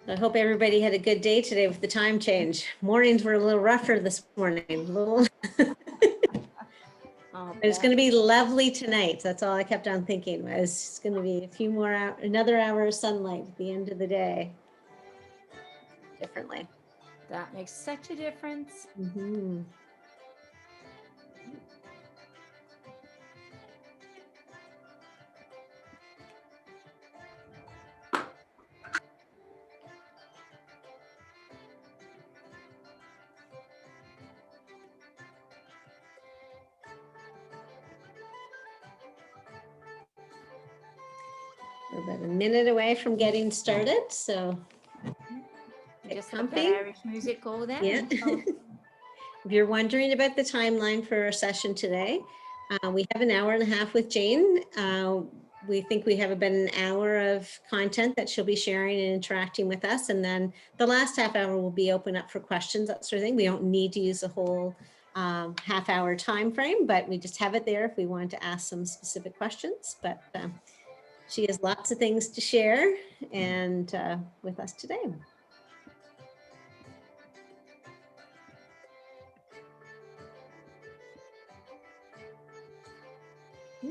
I hope everybody had a good day today with the time change. Mornings were a little rougher this morning. It's going to be lovely tonight. That's all I kept on thinking was it's going to be a few more hours, another hour of sunlight at the end of the day. Differently. That makes such a difference. Mm-hmm. We're about a minute away from getting started, so just let that Irish music go then. Yeah. If you're wondering about the timeline for our session today, we have an hour and a half with Jane. We think we have about an hour of content that she'll be sharing and interacting with us. And then the last half hour will be open up for questions, that sort of thing. We don't need to use a whole half hour time frame, but we just have it there if we want to ask some specific questions. But she has lots of things to share and with us today.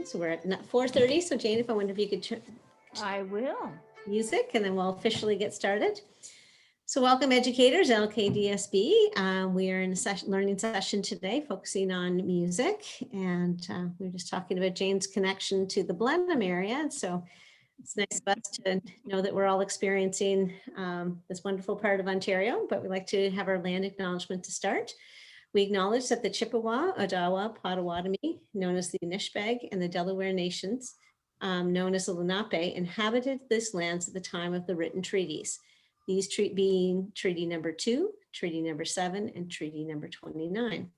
So we're at 4:30. So Jane, if I wonder if you could I will. Music, and then we'll officially get started. So welcome educators, LKDSB. We are in a learning session today focusing on music, and we we're just talking about Jane's connection to the Blenheim area. So it's nice of us to know that we're all experiencing this wonderful part of Ontario, but we'd like to have our land acknowledgement to start. We acknowledge that the Chippewa, Odawa, Potawatomi, known as the Anishinaabeg, and the Delaware Nations, known as the Lenape, inhabited this lands at the time of the written treaties. These being Treaty Number 2, Treaty Number 7, and Treaty Number 29.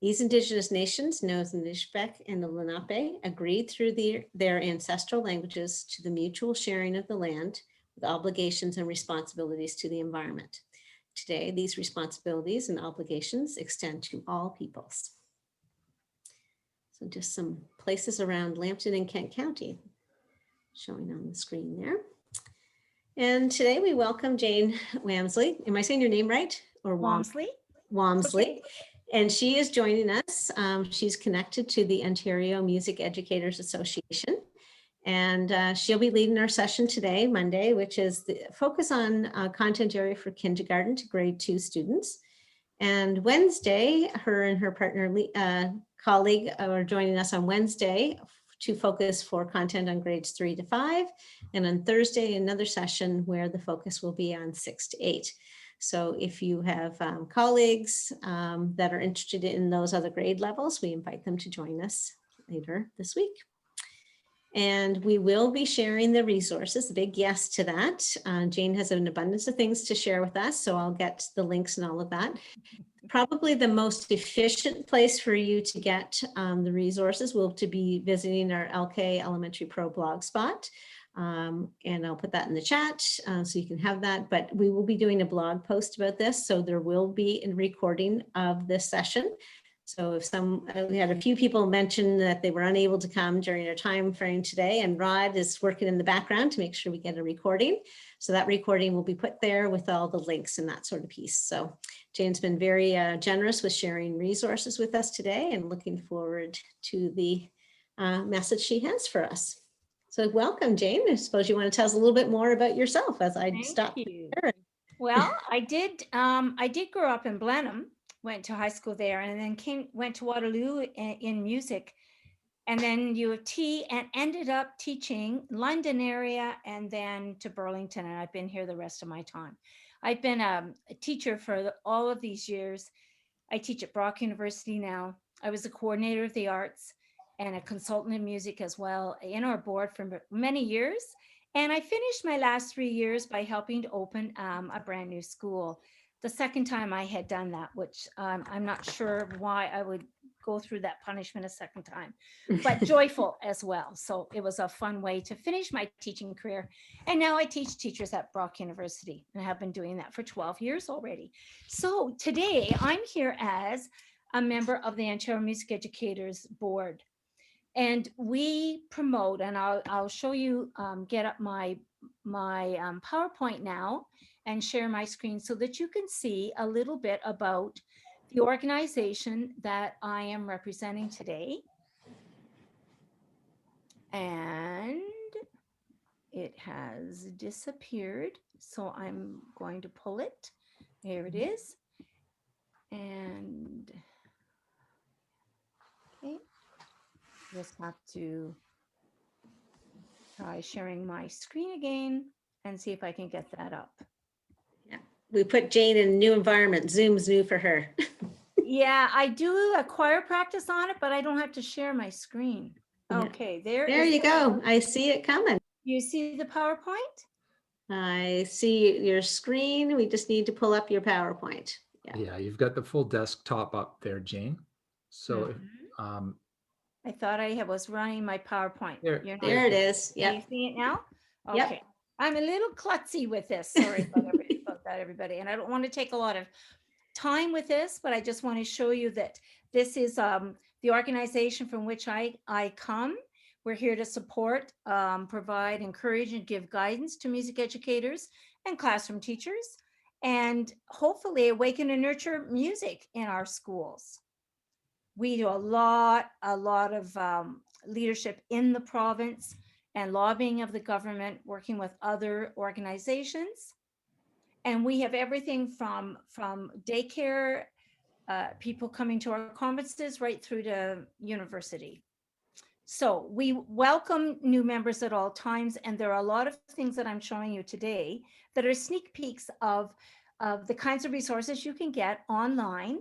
These Indigenous nations, known as the Anishinaabeg and the Lenape, agreed through their ancestral languages to the mutual sharing of the land with obligations and responsibilities to the environment. Today, these responsibilities and obligations extend to all peoples. So just some places around Lambton and Kent County showing on the screen there. And today we welcome Jane Wamsley. Am I saying your name right? Or Wamsley? Wamsley. Okay. And she is joining us. She's connected to the Ontario Music Educators Association. And she'll be leading our session today, Monday, which is the focus on content area for kindergarten to grade 2 students. And Wednesday, her and her partner, colleague are joining us on Wednesday to focus for content on grades 3 to 5. And on Thursday, another session where the focus will be on 6 to 8. So if you have colleagues that are interested in those other grade levels, we invite them to join us later this week. And we will be sharing the resources, a big yes to that. Jane has an abundance of things to share with us, so I'll get the links and all of that. Probably the most efficient place for you to get the resources will to be visiting our LK Elementary Pro blog spot. And I'll put that in the chat so you can have that, but we will be doing a blog post about this. So there will be a recording of this session. So if we had a few people mention that they were unable to come during our time frame today, and Rod is working in the background to make sure we get a recording. So that recording will be put there with all the links and that sort of piece. So Jane's been very generous with sharing resources with us today, and looking forward to the message she has for us. So welcome, Jane. I suppose you want to tell us a little bit more about yourself as I stop. Thank you. Well, I did grow up in Blenheim, went to high school there, and then went to Waterloo in music, and then U of T, and ended up teaching London area and then to Burlington, and I've been here the rest of my time. I've been a teacher for all of these years. I teach at Brock University now. I was a coordinator of the arts and a consultant in music as well in our board for many years. And I finished my last 3 years by helping to open a brand new school. The second time I had done that, which I'm not sure why I would go through that punishment a second time, but joyful as well. So it was a fun way to finish my teaching career. And now I teach teachers at Brock University, and I have been doing that for 12 years already. So today I'm here as a member of the Ontario Music Educators Board. And we promote, and I'll show you, get up my PowerPoint now, and share my screen so that you can see a little bit about the organization that I am representing today. And it has disappeared, so I'm going to pull it. There it is. And okay, just have to try sharing my screen again and see if I can get that up. Yeah, we put Jane in a new environment. Zoom's new for her. Yeah, I do a choir practice on it, but I don't have to share my screen. Yeah. Okay, there You go. I see it coming. You see the PowerPoint? I see your screen. We just need to pull up your PowerPoint. Yeah, you've got the full desktop up there, Jane. So I thought I was running my PowerPoint. There it is. Yeah. You see it now? Yep. Okay. I'm a little klutzy with this. Sorry about that, everybody. And I don't want to take a lot of time with this, but I just want to show you that this is the organization from which I come. We're here to support, provide, encourage, and give guidance to music educators and classroom teachers, and hopefully awaken and nurture music in our schools. We do a lot of leadership in the province and lobbying of the government, working with other organizations. And we have everything from daycare, people coming to our conferences, right through to university. So we welcome new members at all times. And there are a lot of things that I'm showing you today that are sneak peeks of the kinds of resources you can get online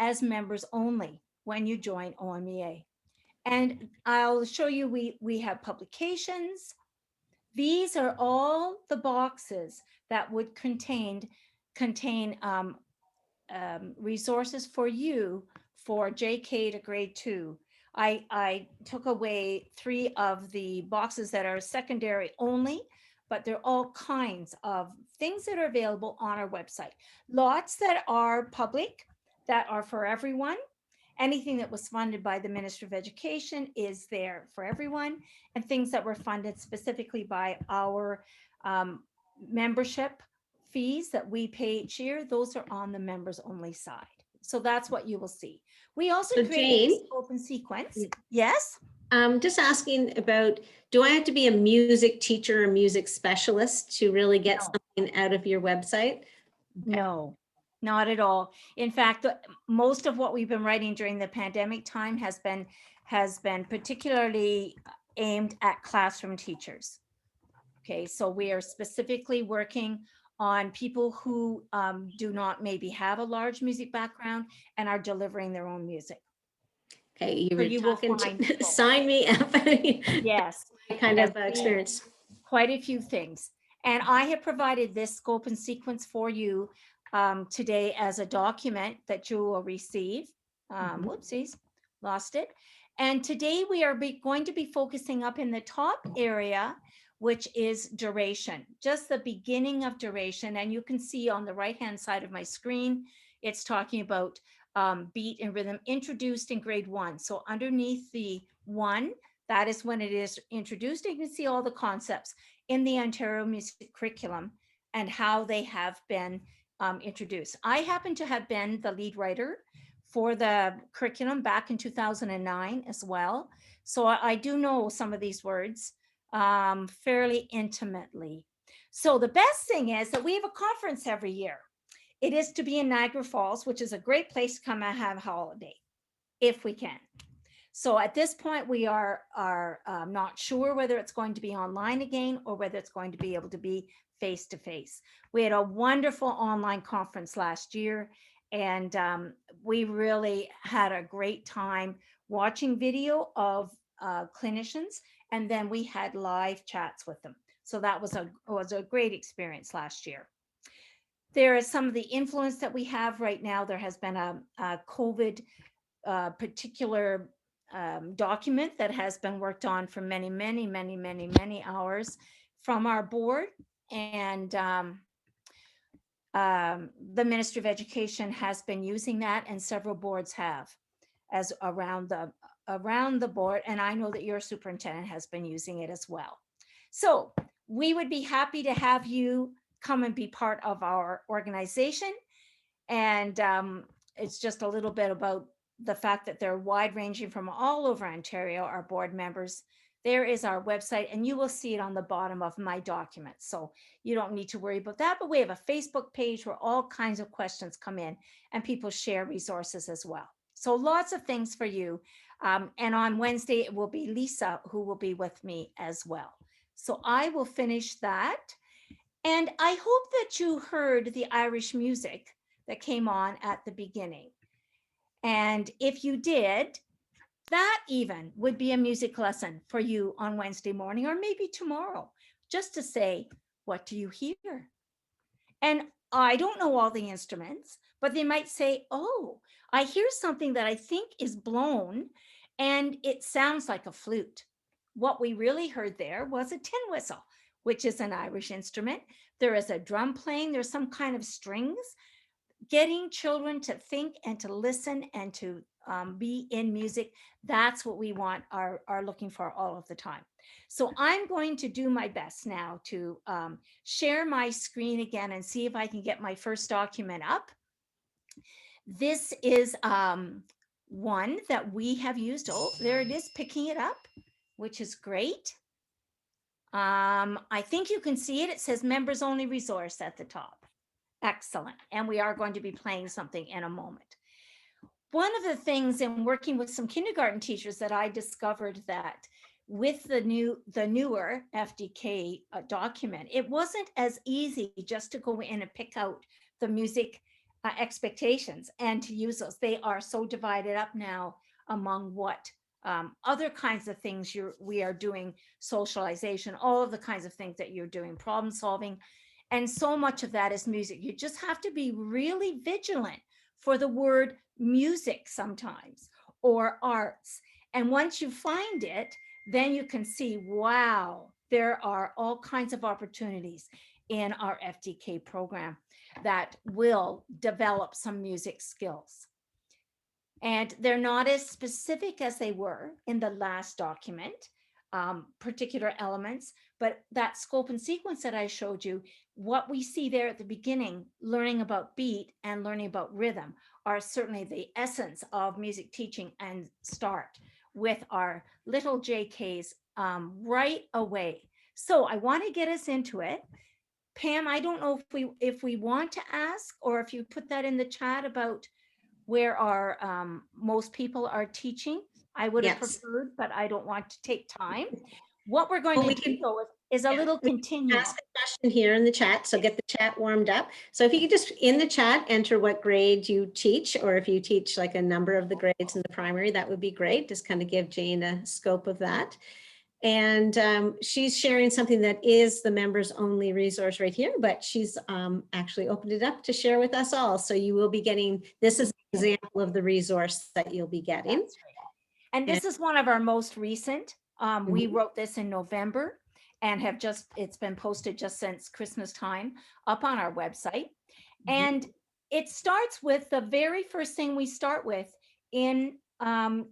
as members only when you join OMEA. And I'll show you, we have publications. These are all the boxes that would contain resources for you for JK to grade 2. I took away 3 of the boxes that are secondary only, but they're all kinds of things that are available on our website. Lots that are public, that are for everyone. Anything that was funded by the Ministry of Education is there for everyone, and things that were funded specifically by our membership fees that we pay each year, those are on the members only side. So that's what you will see. We also create a scope and sequence. Yes? Just asking about, do I have to be a music teacher or music specialist to really get something out of your website? No, not at all. In fact, most of what we've been writing during the pandemic time has been particularly aimed at classroom teachers. Okay, so we are specifically working on people who do not maybe have a large music background and are delivering their own music. Okay, you will sign me up. Yes, kind of experience. Quite a few things. And I have provided this scope and sequence for you today as a document that you will receive. Whoopsies, lost it. And today we are going to be focusing up in the top area, which is duration, just the beginning of duration. And you can see on the right-hand side of my screen, it's talking about beat and rhythm introduced in grade 1. So underneath the 1, that is when it is introduced. You can see all the concepts in the Ontario Music Curriculum and how they have been introduced. I happen to have been the lead writer for the curriculum back in 2009 as well. So I do know some of these words fairly intimately. So the best thing is that we have a conference every year. It is to be in Niagara Falls, which is a great place to come and have a holiday, if we can. So at this point, we are not sure whether it's going to be online again or whether it's going to be able to be face-to-face. We had a wonderful online conference last year, and we really had a great time watching video of clinicians, and then we had live chats with them. So that was a great experience last year. There is some of the influence that we have right now. There has been a COVID particular document that has been worked on for many hours from our board, and the Ministry of Education has been using that, and several boards have as around the board, and I know that your superintendent has been using it as well. So we would be happy to have you come and be part of our organization. And it's just a little bit about the fact that they're wide ranging from all over Ontario, our board members. There is our website, and you will see it on the bottom of my documents. So you don't need to worry about that, but we have a Facebook page where all kinds of questions come in and people share resources as well. So lots of things for you. And on Wednesday, it will be Lisa who will be with me as well. So I will finish that. And I hope that you heard the Irish music that came on at the beginning. And if you did, that even would be a music lesson for you on Wednesday morning, or maybe tomorrow, just to say, what do you hear? And I don't know all the instruments, but they might say, oh, I hear something that I think is blown and it sounds like a flute. What we really heard there was a tin whistle, which is an Irish instrument. There is a drum playing, there's some kind of strings. Getting children to think and to listen and to be in music, that's what we are looking for all of the time. So I'm going to do my best now to share my screen again and see if I can get my first document up. This is one that we have used. Oh, there it is, picking it up, which is great. I think you can see it. It says members only resource at the top. Excellent. And we are going to be playing something in a moment. One of the things in working with some kindergarten teachers that I discovered that with the newer FDK document, it wasn't as easy just to go in and pick out the music expectations and to use those. They are so divided up now among what other kinds of things we are doing, socialization, all of the kinds of things that you're doing, problem solving. And so much of that is music. You just have to be really vigilant for the word music sometimes, or arts. And once you find it, then you can see, wow, there are all kinds of opportunities in our FDK program that will develop some music skills. And they're not as specific as they were in the last document, particular elements, but that scope and sequence that I showed you, what we see there at the beginning, learning about beat and learning about rhythm, are certainly the essence of music teaching, and start with our little JKs right away. So I want to get us into it. Pam, I don't know if we want to ask, or if you put that in the chat about where our most people are teaching. I would have preferred, but I don't want to take time. What we're going to do though is a little continuum. Ask a question here in the chat, so get the chat warmed up. So if you could just in the chat enter what grade you teach, or if you teach like a number of the grades in the primary, that would be great. Just kind of give Jane a scope of that. And she's sharing something that is the members only resource right here, but she's actually opened it up to share with us all. So you will be getting, this is an example of the resource that you'll be getting. Right. And this is one of our most recent. We wrote this in November and have it's been posted just since Christmas time up on our website. And it starts with the very first thing we start with in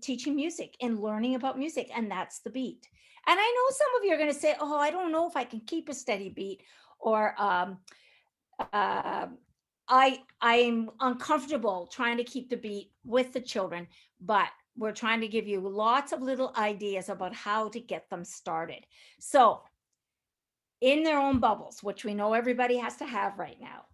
teaching music and learning about music, and that's the beat. And I know some of you are going to say, oh, I don't know if I can keep a steady beat, or I'm uncomfortable trying to keep the beat with the children, but we're trying to give you lots of little ideas about how to get them started. So in their own bubbles, which we know everybody has to have right now,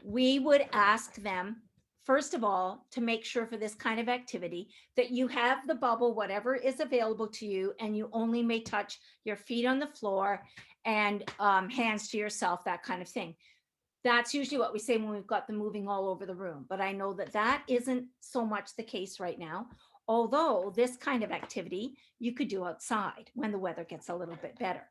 we would ask them, first of all, to make sure for this kind of activity that you have the bubble, whatever is available to you, and you only may touch your feet on the floor and hands to yourself, that kind of thing. That's usually what we say when we've got them moving all over the room. But I know that that isn't so much the case right now. Although this kind of activity you could do outside when the weather gets a little bit better.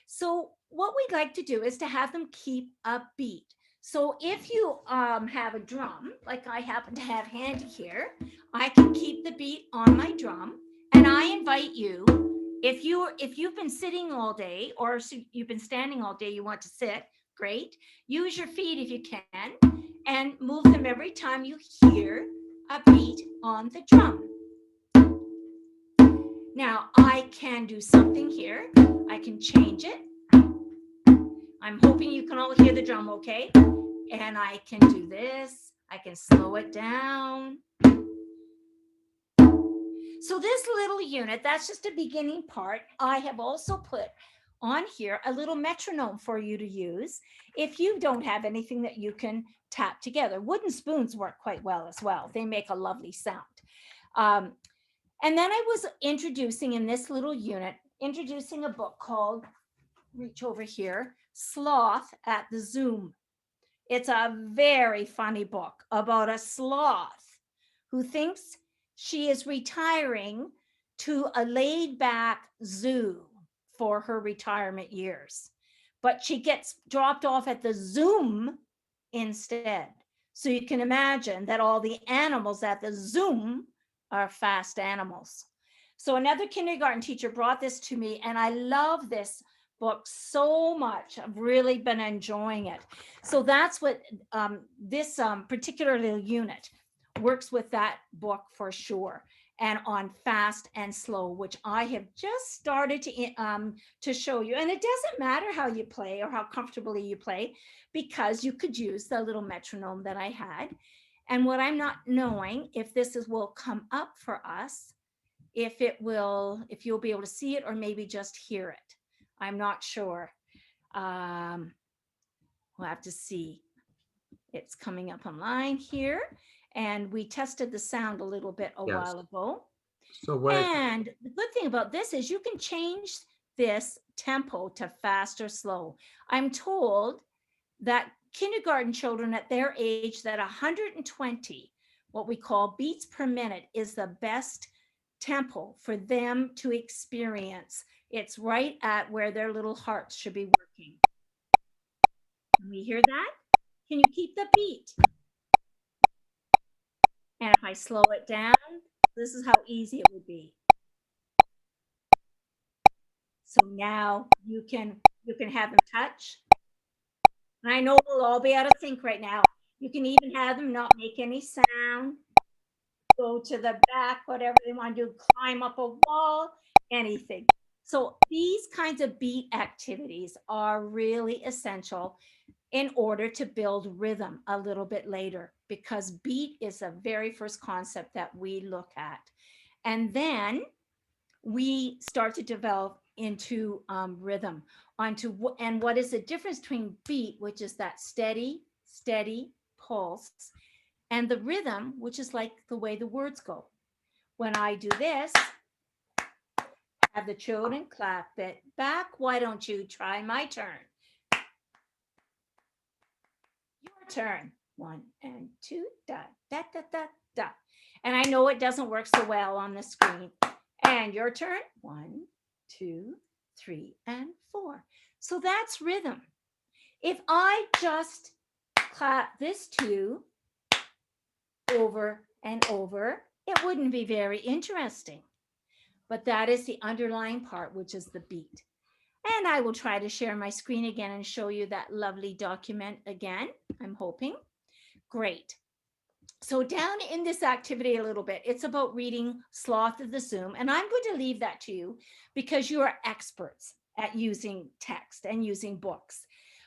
So what we'd like to do is to have them keep a beat. So if you have a drum, like I happen to have handy here, I can keep the beat on my drum. And I invite you, if you've been sitting all day, or you've been standing all day, you want to sit, great. Use your feet if you can, and move them every time you hear a beat on the drum. Now I can do something here. I can change it. I'm hoping you can all hear the drum, okay? And I can do this. I can slow it down. So this little unit, that's just a beginning part. I have also put on here a little metronome for you to use if you don't have anything that you can tap together. Wooden spoons work quite well as well. They make a lovely sound. And then I was introducing in this little unit, introducing a book called, reach over here, Sloth at the Zoom. It's a very funny book about a sloth who thinks she is retiring to a laid back zoo for her retirement years, but she gets dropped off at the Zoom instead. So you can imagine that all the animals at the Zoom are fast animals. So another kindergarten teacher brought this to me, and I love this book so much. I've really been enjoying it. So that's what this particular little unit works with, that book for sure, and on fast and slow, which I have just started to show you. And it doesn't matter how you play or how comfortably you play, because you could use the little metronome that I had. And what I'm not knowing if this will come up for us, if you'll be able to see it or maybe just hear it. I'm not sure. We'll have to see. It's coming up online here. And we tested the sound a little bit a while ago. So what? And the good thing about this is you can change this tempo to fast or slow. I'm told that kindergarten children at their age, that 120, what we call beats per minute, is the best tempo for them to experience. It's right at where their little hearts should be working. Can we hear that? Can you keep the beat? And if I slow it down, this is how easy it would be. So now you can have them touch. And I know we'll all be out of sync right now. You can even have them not make any sound, go to the back, whatever they want to do, climb up a wall, anything. So these kinds of beat activities are really essential in order to build rhythm a little bit later, because beat is the very first concept that we look at. And then we start to develop into rhythm, and what is the difference between beat, which is that steady pulse, and the rhythm, which is like the way the words go. When I do this, have the children clap it back. Why don't you try my turn? Your turn. 1 and 2, da, da, da, da, da. And I know it doesn't work so well on the screen. And your turn. 1, 2, 3, and 4. So that's rhythm. If I just clap this 2 over and over, it wouldn't be very interesting. But that is the underlying part, which is the beat. And I will try to share my screen again and show you that lovely document again, I'm hoping. Great. So down in this activity a little bit, it's about reading Sloth of the Zoom. And I'm going to leave that to you because you are experts at using text and using books.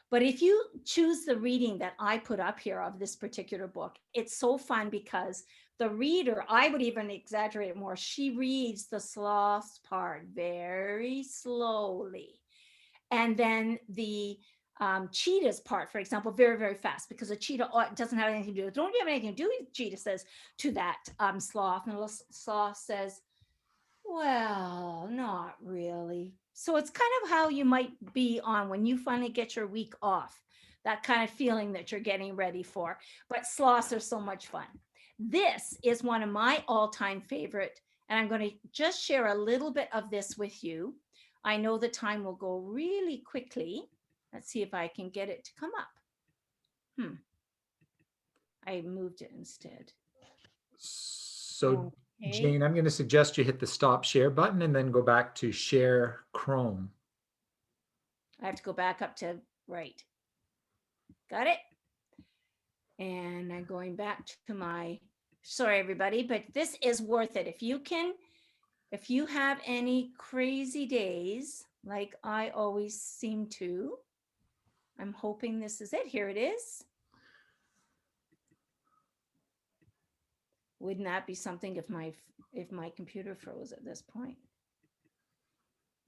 But if you choose the reading that I put up here of this particular book, it's so fun because the reader, I would even exaggerate it more, she reads the sloth part very slowly. And then the cheetah's part, for example, very, very fast, because a cheetah doesn't have anything to do with it. Don't you have anything to do with, cheetah says to that sloth. And the sloth says, well, not really. So it's kind of how you might be on when you finally get your week off, that kind of feeling that you're getting ready for. But sloths are so much fun. This is one of my all-time favorite, and I'm going to just share a little bit of this with you. I know the time will go really quickly. Let's see if I can get it to come up. I moved it instead. So Okay. Jane, I'm going to suggest you hit the stop share button and then go back to share Chrome. I have to go back up to right. Got it? And I'm going back to my, sorry everybody, but this is worth it. If you have any crazy days, like I always seem to, I'm hoping this is it. Here it is. Wouldn't that be something if my computer froze at this point?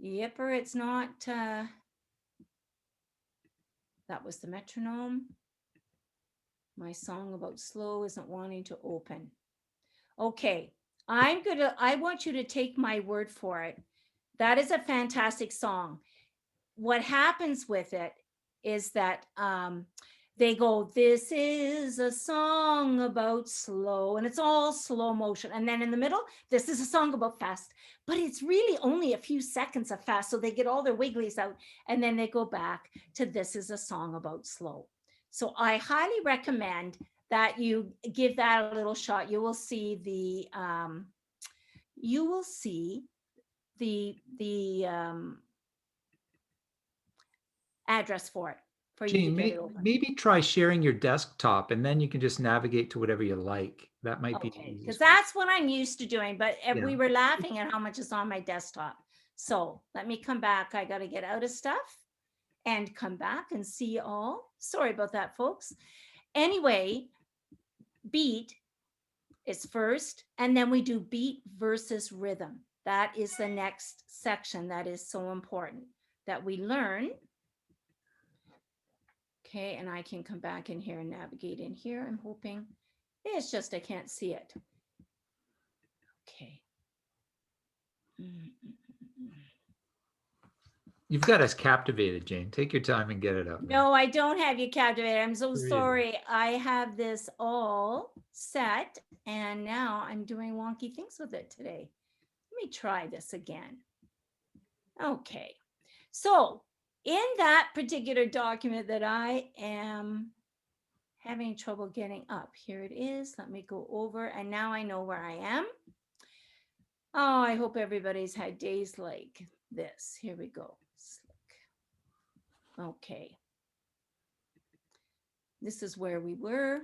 Yipper, it's not. That was the metronome. My song about slow isn't wanting to open. Okay, I want you to take my word for it. That is a fantastic song. What happens with it is that they go, this is a song about slow, and it's all slow motion. And then in the middle, this is a song about fast, but it's really only a few seconds of fast. So they get all their wigglies out and then they go back to this is a song about slow. So I highly recommend that you give that a little shot. You will see the address for it for you to Jane, get it open. maybe try sharing your desktop and then you can just navigate to whatever you like. That might be Okay, the because easiest way. that's what I'm used to doing, but Yeah. we were laughing at how much is on my desktop. So let me come back. I got to get out of stuff and come back and see all. Sorry about that, folks. Anyway, beat is first, and then we do beat versus rhythm. That is the next section that is so important that we learn. Okay, and I can come back in here and navigate in here. I'm hoping. It's just I can't see it. Okay. You've got us captivated, Jane. Take your time and get it up. No, I don't have you captivated. I'm so Really? sorry. I have this all set and now I'm doing wonky things with it today. Let me try this again. Okay. So in that particular document that I am having trouble getting up, here it is. Let me go over and now I know where I am. Oh, I hope everybody's had days like this. Here we go. Okay. This is where we were.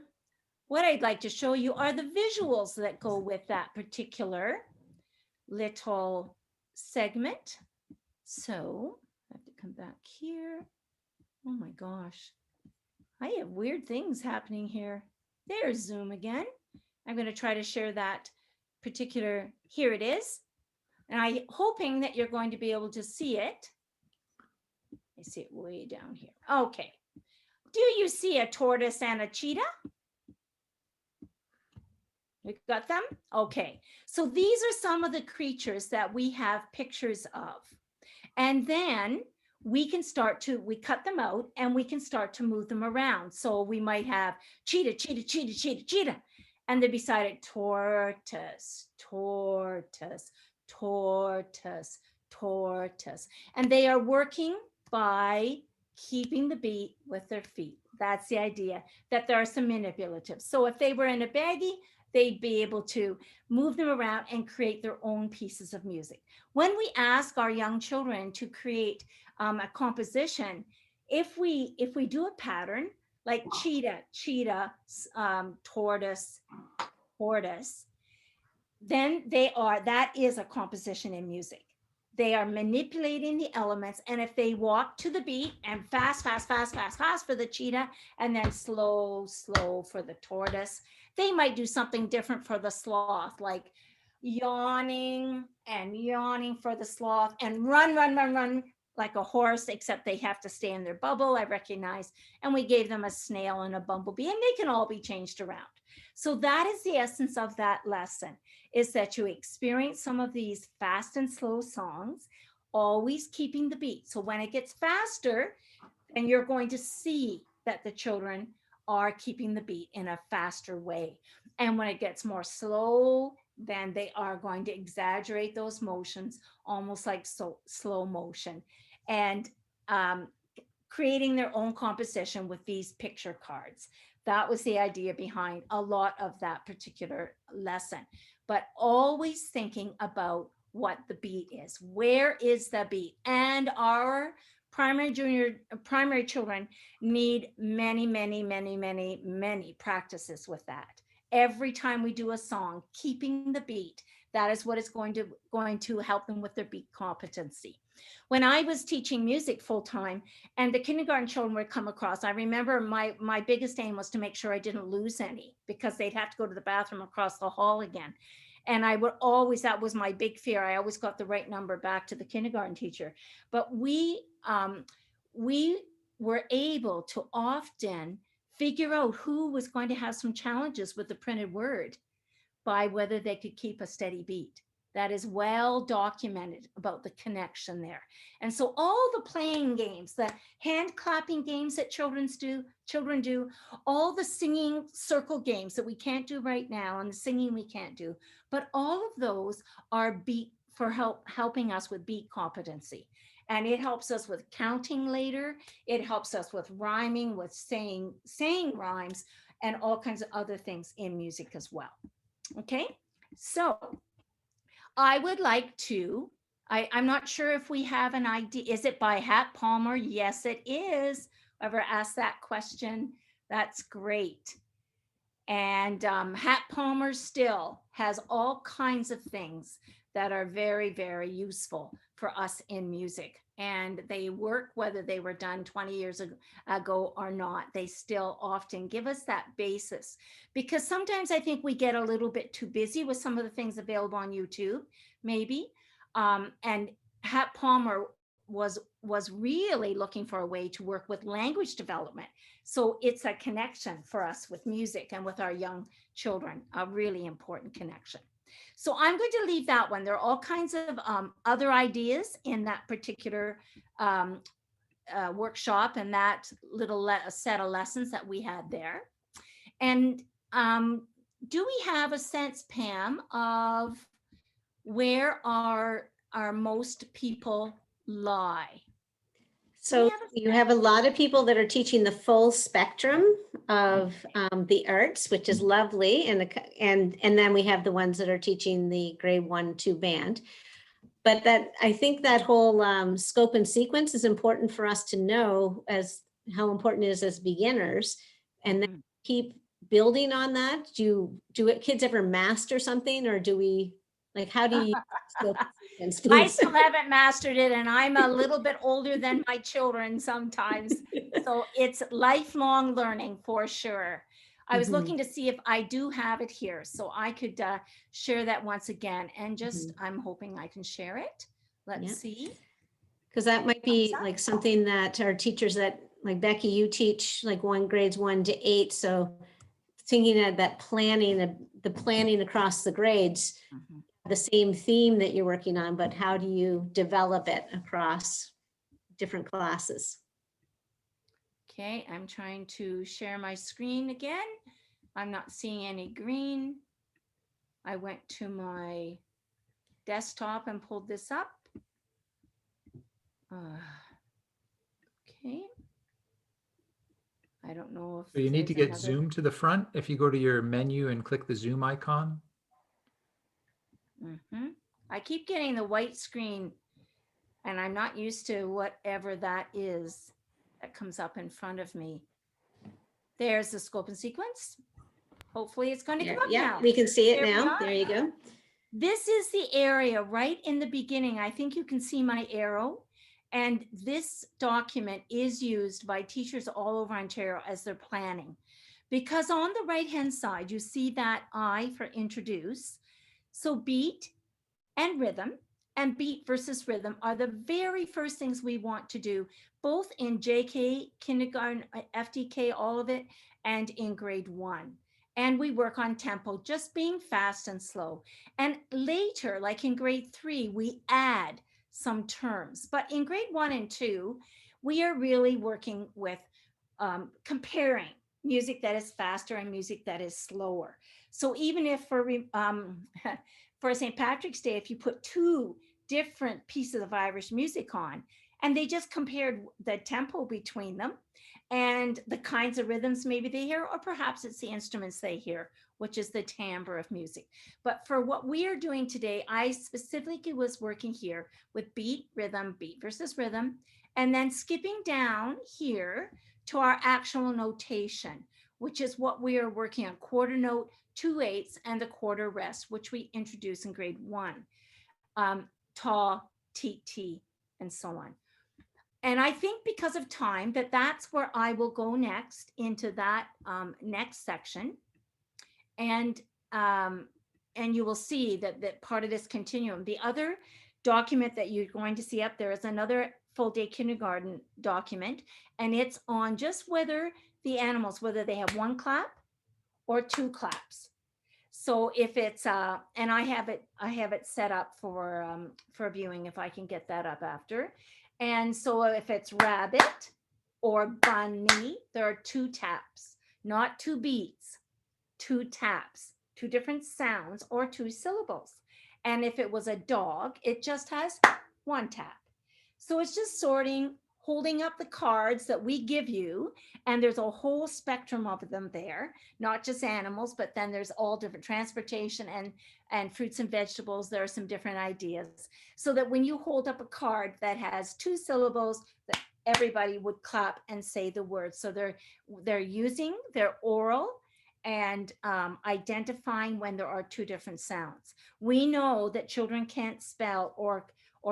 What I'd like to show you are the visuals that go with that particular little segment. So I have to come back here. Oh my gosh. I have weird things happening here. There's Zoom again. I'm going to try to share that particular, here it is. And I'm hoping that you're going to be able to see it. I see it way down here. Okay. Do you see a tortoise and a cheetah? You got them? Okay. So these are some of the creatures that we have pictures of. And then we can start to, we cut them out and we can start to move them around. So we might have cheetah, cheetah, cheetah, cheetah, cheetah. And then beside it, tortoise, tortoise, tortoise, tortoise. And they are working by keeping the beat with their feet. That's the idea, that there are some manipulatives. So if they were in a baggie, they'd be able to move them around and create their own pieces of music. When we ask our young children to create a composition, if we do a pattern like cheetah, cheetah, tortoise, tortoise, then that is a composition in music. They are manipulating the elements. And if they walk to the beat and fast, fast, fast, fast, fast for the cheetah, and then slow, slow for the tortoise, they might do something different for the sloth, like yawning and yawning for the sloth and run, run, run, run like a horse, except they have to stay in their bubble, I recognize. And we gave them a snail and a bumblebee, and they can all be changed around. So that is the essence of that lesson, is that you experience some of these fast and slow songs, always keeping the beat. So when it gets faster, then you're going to see that the children are keeping the beat in a faster way. And when it gets more slow, then they are going to exaggerate those motions, almost like slow motion, and creating their own composition with these picture cards. That was the idea behind a lot of that particular lesson. But always thinking about what the beat is. Where is the beat? And our primary children need many, many, many, many, many practices with that. Every time we do a song, keeping the beat, That is what is going to help them with their beat competency. When I was teaching music full time and the kindergarten children would come across, I remember my biggest aim was to make sure I didn't lose any, because they'd have to go to the bathroom across the hall again. And I would always, that was my big fear. I always got the right number back to the kindergarten teacher. But we were able to often figure out who was going to have some challenges with the printed word by whether they could keep a steady beat. That is well documented about the connection there. And so all the playing games, the hand clapping games that children do, all the singing circle games that we can't do right now, and the singing we can't do, but all of those are beat for helping us with beat competency. And it helps us with counting later. It helps us with rhyming, with saying rhymes, and all kinds of other things in music as well. Okay, so I would like to, I'm not sure if we have an idea. Is it by Hat Palmer? Yes, it is. Whoever asked that question, that's great. And Hat Palmer still has all kinds of things that are very, very useful for us in music. And they work whether they were done 20 years ago or not. They still often give us that basis, because sometimes I think we get a little bit too busy with some of the things available on YouTube, maybe. And Hat Palmer was really looking for a way to work with language development. So it's a connection for us with music and with our young children, a really important connection. So I'm going to leave that one. There are all kinds of other ideas in that particular workshop and that little set of lessons that we had there. And do we have a sense, Pam, of where our most people lie? So you have a lot of people that are teaching the full spectrum of the arts, which is lovely. And then we have the ones that are teaching the grade 1-2 band. But I think that whole scope and sequence is important for us to know as how important it is as beginners, and then keep building on that. Do kids ever master something, or do we, like, how do you scope and sequence? I still haven't mastered it, and I'm a little bit older than my children sometimes. So it's lifelong learning for sure. I was looking to see if I do have it here, so I could share that once again, and just I'm hoping I can share it. Let's see. Because that might be like something that our teachers that, like Becky, you teach like grades 1 to 8. So thinking of that planning, the planning across the grades, the same theme that you're working on, but how do you develop it across different classes? Okay, I'm trying to share my screen again. I'm not seeing any green. I went to my desktop and pulled this up. Okay. I don't know if So you need to get Zoom to the front. If you go to your menu and click the Zoom icon. I keep getting the white screen, and I'm not used to whatever that is that comes up in front of me. There's the scope and sequence. Hopefully it's going to come up now. We can see it now. There you go. This is the area right in the beginning. I think you can see my arrow. And this document is used by teachers all over Ontario as they're planning. Because on the right-hand side, you see that I for introduce. So beat and rhythm, and beat versus rhythm are the very first things we want to do, both in JK, kindergarten, FDK, all of it, and in grade 1. And we work on tempo, just being fast and slow. And later, like in grade 3, we add some terms. But in grade 1 and 2, we are really working with comparing music that is faster and music that is slower. So even if for St. Patrick's Day, if you put 2 different pieces of Irish music on, and they just compared the tempo between them and the kinds of rhythms maybe they hear, or perhaps it's the instruments they hear, which is the timbre of music. But for what we are doing today, I specifically was working here with beat, rhythm, beat versus rhythm, and then skipping down here to our actual notation, which is what we are working on: quarter note, 2/8, and the quarter rest, which we introduce in grade 1. Ta, ti, and so on. And I think because of time that's where I will go next into that next section. And you will see that part of this continuum. The other document that you're going to see up there is another full day kindergarten document, and it's on just whether the animals, whether they have 1 clap or 2 claps. So if it's and I have it set up for viewing, if I can get that up after. And so if it's rabbit or bunny, there are 2 taps, not 2 beats, 2 taps, 2 different sounds or 2 syllables. And if it was a dog, it just has 1 tap. So it's just sorting, holding up the cards that we give you, and there's a whole spectrum of them there, not just animals, but then there's all different transportation and fruits and vegetables. There are some different ideas, so that when you hold up a card that has 2 syllables, that everybody would clap and say the word. So they're using their oral and identifying when there are 2 different sounds. We know that children can't spell or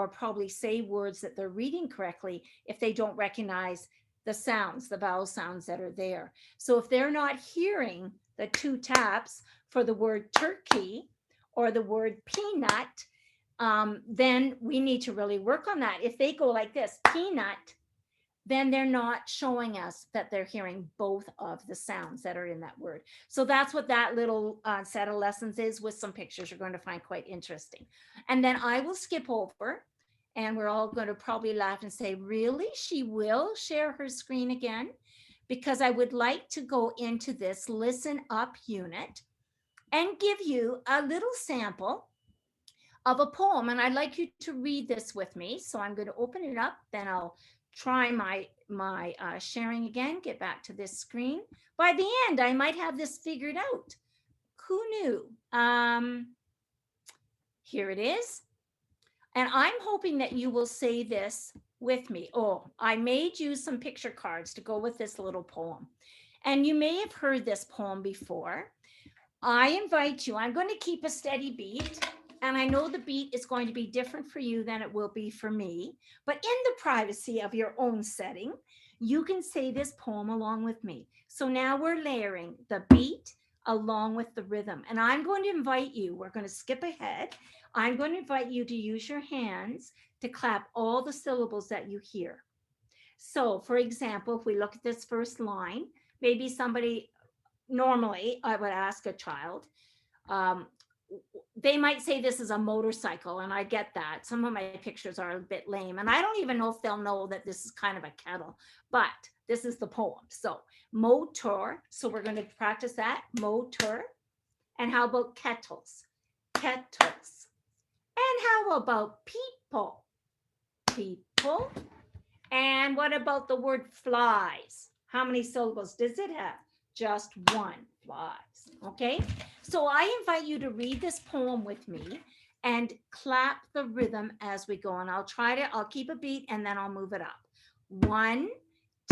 probably say words that they're reading correctly if they don't recognize the sounds, the vowel sounds that are there. So if they're not hearing the 2 taps for the word turkey or the word peanut, then we need to really work on that. If they go like this, peanut, then they're not showing us that they're hearing both of the sounds that are in that word. So that's what that little set of lessons is, with some pictures you're going to find quite interesting. And then I will skip over, and we're all going to probably laugh and say, really, she will share her screen again? Because I would like to go into this listen up unit and give you a little sample of a poem. And I'd like you to read this with me. So I'm going to open it up, then I'll try my sharing again, get back to this screen. By the end, I might have this figured out. Who knew? Here it is. And I'm hoping that you will say this with me. Oh, I made you some picture cards to go with this little poem. And you may have heard this poem before. I invite you, I'm going to keep a steady beat. And I know the beat is going to be different for you than it will be for me, but in the privacy of your own setting, you can say this poem along with me. So now we're layering the beat along with the rhythm. And I'm going to invite you, we're going to skip ahead. I'm going to invite you to use your hands to clap all the syllables that you hear. So for example, if we look at this first line, maybe somebody, normally I would ask a child, they might say this is a motorcycle, and I get that. Some of my pictures are a bit lame, and I don't even know if they'll know that this is kind of a kettle, but this is the poem. So motor, so we're going to practice that, motor. And how about kettles? Kettles. And how about people? People. And what about the word flies? How many syllables does it have? Just 1, flies. Okay, so I invite you to read this poem with me and clap the rhythm as we go. And I'll keep a beat and then I'll move it up. 1,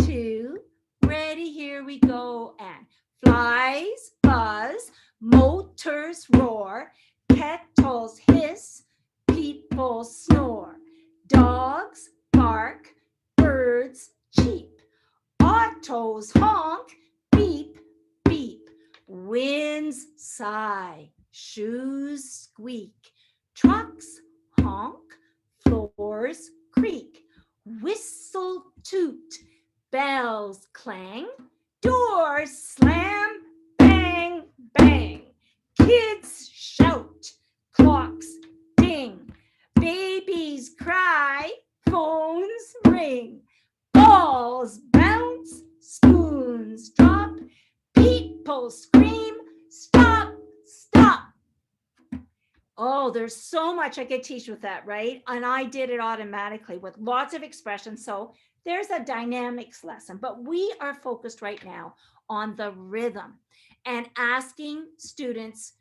2, ready, here we go. And flies buzz, motors roar, kettles hiss, people snore, dogs bark, birds cheep, autos honk, beep, beep, winds sigh, shoes squeak, trucks honk, floors creak, whistle toot, bells clang, doors slam, bang, bang, kids shout, clocks ding, babies cry, phones ring, balls bounce, spoons drop, people scream, stop, stop. Oh, there's so much I could teach with that, right? And I did it automatically with lots of expressions. So there's a dynamics lesson, but we are focused right now on the rhythm and asking students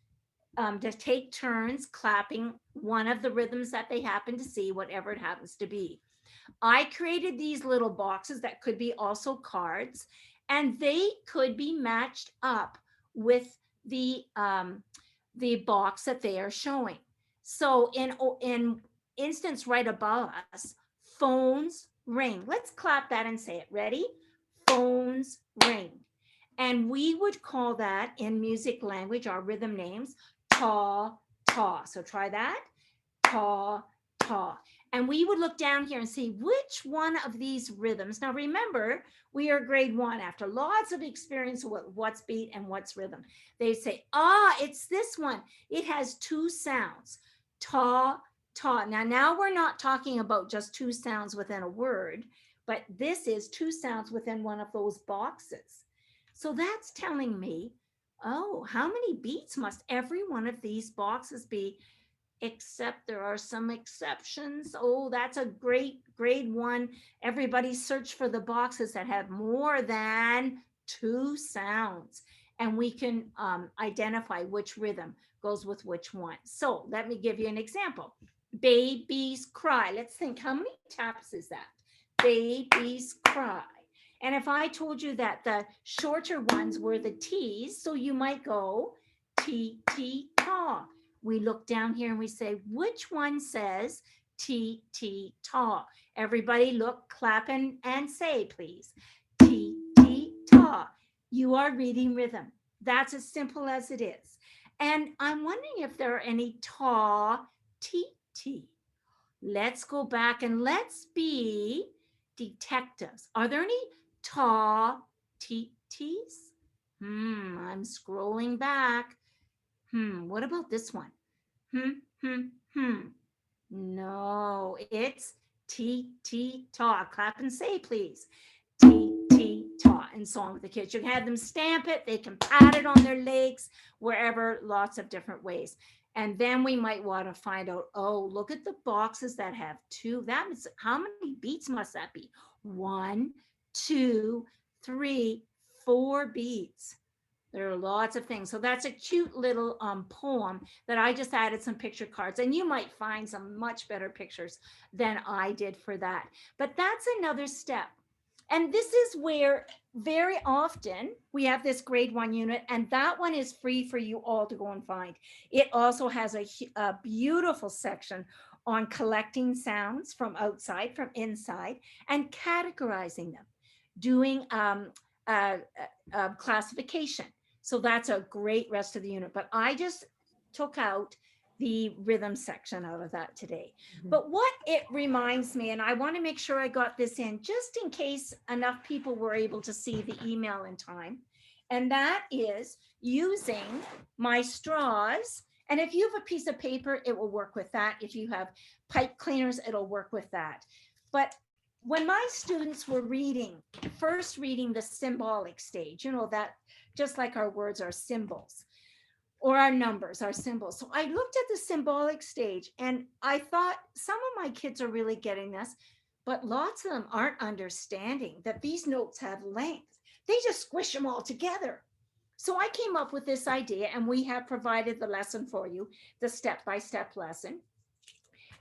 to take turns clapping one of the rhythms that they happen to see, whatever it happens to be. I created these little boxes that could be also cards, and they could be matched up with the box that they are showing. So in instance right above us, phones ring. Let's clap that and say it. Ready? Phones ring. And we would call that in music language, our rhythm names, ta, ta. So try that. Ta, ta. And we would look down here and see which one of these rhythms. Now remember, we are grade 1 after lots of experience with what's beat and what's rhythm. They say, it's this one. It has 2 sounds, ta, ta. Now we're not talking about just 2 sounds within a word, but this is 2 sounds within one of those boxes. So that's telling me, how many beats must every one of these boxes be? Except there are some exceptions. That's a great grade 1. Everybody search for the boxes that have more than 2 sounds, and we can identify which rhythm goes with which one. So let me give you an example. Babies cry. Let's think, how many taps is that? Babies cry. And if I told you that the shorter ones were the T's, so you might go T, T, ta. We look down here and we say, which one says T, T, ta? Everybody look, clap, and say, please. T, T, ta. You are reading rhythm. That's as simple as it is. And I'm wondering if there are any ta, T, T. Let's go back and let's be detectives. Are there any ta, T, T's? I'm scrolling back. What about this one? No, it's T, T, ta. Clap and say, please. T, T, ta. And so on with the kids. You can have them stamp it. They can pat it on their legs, wherever, lots of different ways. And then we might want to find out, look at the boxes that have 2. That means how many beats must that be? 1, 2, 3, 4 beats. There are lots of things. So that's a cute little poem that I just added some picture cards, and you might find some much better pictures than I did for that. But that's another step. And this is where very often we have this grade 1 unit, and that one is free for you all to go and find. It also has a beautiful section on collecting sounds from outside, from inside, and categorizing them, doing classification. So that's a great rest of the unit. But I just took out the rhythm section out of that today. But what it reminds me, and I want to make sure I got this in just in case enough people were able to see the email in time, and that is using my straws. And if you have a piece of paper, it will work with that. If you have pipe cleaners, it'll work with that. But when my students were first reading the symbolic stage, that just like our words are symbols, or our numbers are symbols. So I looked at the symbolic stage and I thought some of my kids are really getting this, but lots of them aren't understanding that these notes have length. They just squish them all together. So I came up with this idea, and we have provided the lesson for you, the step-by-step lesson.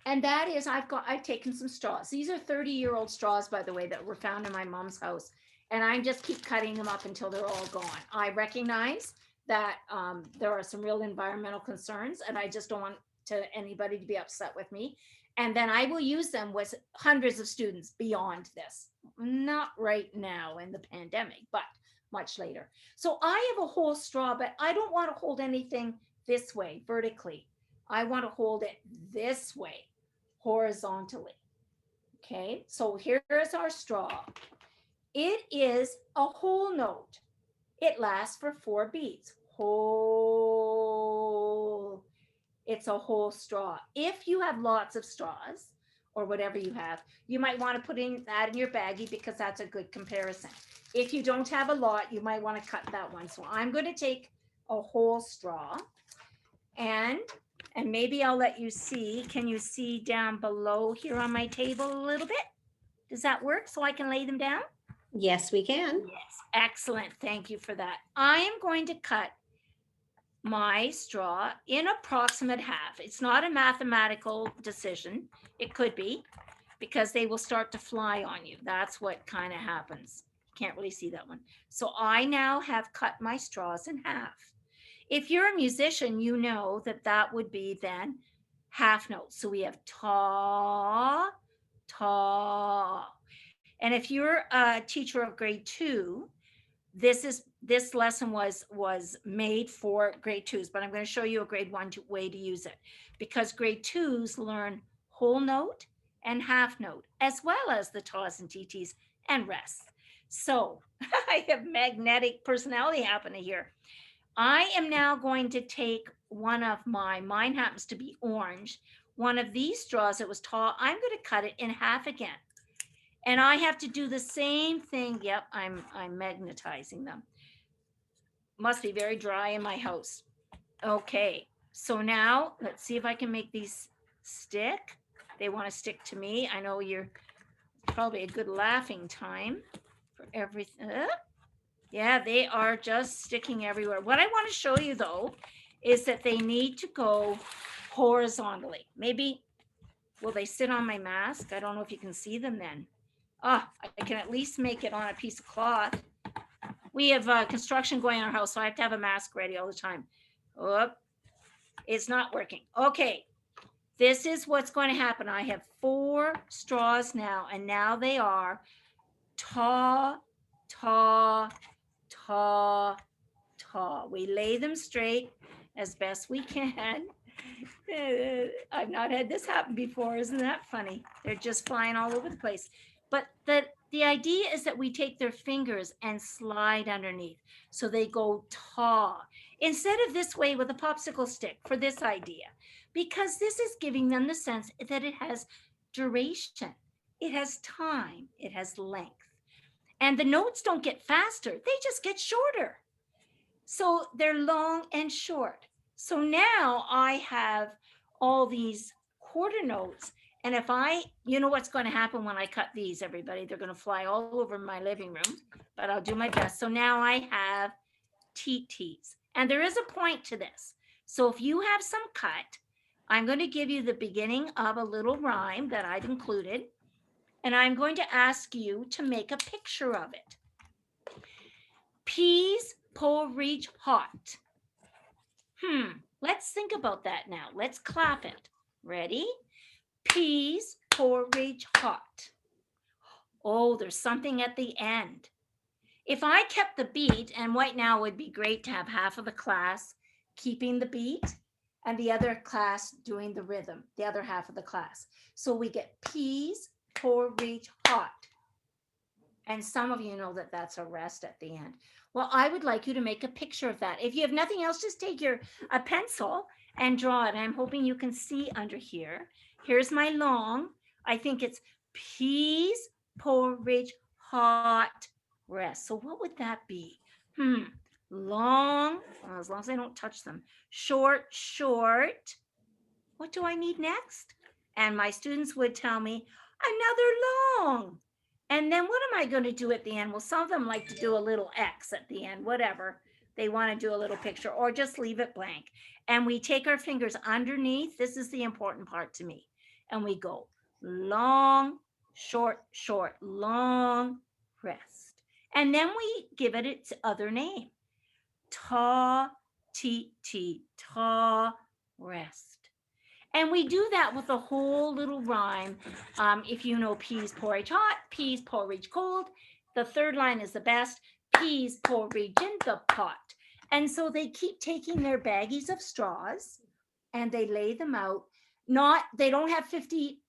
And that is, I've taken some straws. These are 30-year-old straws, by the way, that were found in my mom's house. And I just keep cutting them up until they're all gone. I recognize that there are some real environmental concerns, and I just don't want anybody to be upset with me. And then I will use them with hundreds of students beyond this. Not right now in the pandemic, but much later. So I have a whole straw, but I don't want to hold anything this way, vertically. I want to hold it this way, horizontally. Okay, so here is our straw. It is a whole note. It lasts for 4 beats. Whole. It's a whole straw. If you have lots of straws, or whatever you have, you might want to put that in your baggie, because that's a good comparison. If you don't have a lot, you might want to cut that one. So I'm going to take a whole straw, and maybe I'll let you see. Can you see down below here on my table a little bit? Does that work so I can lay them down? Yes, we can. Yes, excellent. Thank you for that. I am going to cut my straw in approximate half. It's not a mathematical decision. It could be, because they will start to fly on you. That's what kind of happens. Can't really see that one. So I now have cut my straws in half. If you're a musician, you know that that would be then half notes. So we have ta, ta. And if you're a teacher of grade 2, this lesson was made for grade 2s, but I'm going to show you a grade 1 way to use it, because grade 2s learn whole note and half note, as well as the tas and tts and rests. So I have magnetic personality happening here. I am now going to take one of mine happens to be orange, one of these straws that was tall. I'm going to cut it in half again. And I have to do the same thing. Yep, I'm magnetizing them. Must be very dry in my house. Okay, so now let's see if I can make these stick. They want to stick to me. I know you're probably a good laughing time for everything. Yeah, they are just sticking everywhere. What I want to show you though is that they need to go horizontally. Maybe, will they sit on my mask? I don't know if you can see them then. I can at least make it on a piece of cloth. We have construction going in our house, so I have to have a mask ready all the time. Oh, it's not working. Okay, this is what's going to happen. I have 4 straws now, and now they are ta, ta, ta, ta. We lay them straight as best we can. I've not had this happen before. Isn't that funny? They're just flying all over the place. But the idea is that we take their fingers and slide underneath. So they go ta. Instead of this way with a popsicle stick for this idea, because this is giving them the sense that it has duration, it has time, it has length. And the notes don't get faster, they just get shorter. So they're long and short. So now I have all these quarter notes. And if you know what's going to happen when I cut these, everybody, they're going to fly all over my living room, but I'll do my best. So now I have TTs. And there is a point to this. So if you have some cut, I'm going to give you the beginning of a little rhyme that I've included. And I'm going to ask you to make a picture of it. Peas porridge hot. Let's think about that now. Let's clap it. Ready? Peas porridge hot. Oh, there's something at the end. If I kept the beat, and right now would be great to have half of the class keeping the beat and the other class doing the rhythm, the other half of the class. So we get peas porridge hot. And some of you know that that's a rest at the end. Well, I would like you to make a picture of that. If you have nothing else, just take a pencil and draw it. I'm hoping you can see under here. Here's my long. I think it's peas porridge hot rest. So what would that be? Long, well, as long as I don't touch them. Short, short. What do I need next? And my students would tell me, another long. And then what am I going to do at the end? Well, some of them like to do a little X at the end, whatever. They want to do a little picture or just leave it blank. And we take our fingers underneath. This is the important part to me. And we go long, short, short, long, rest. And then we give it its other name. Ta, ti, ti, ta, rest. And we do that with a whole little rhyme. If you know peas porridge hot, peas porridge cold. The third line is the best. Peas porridge in the pot. And so they keep taking their baggies of straws and they lay them out. They don't have 50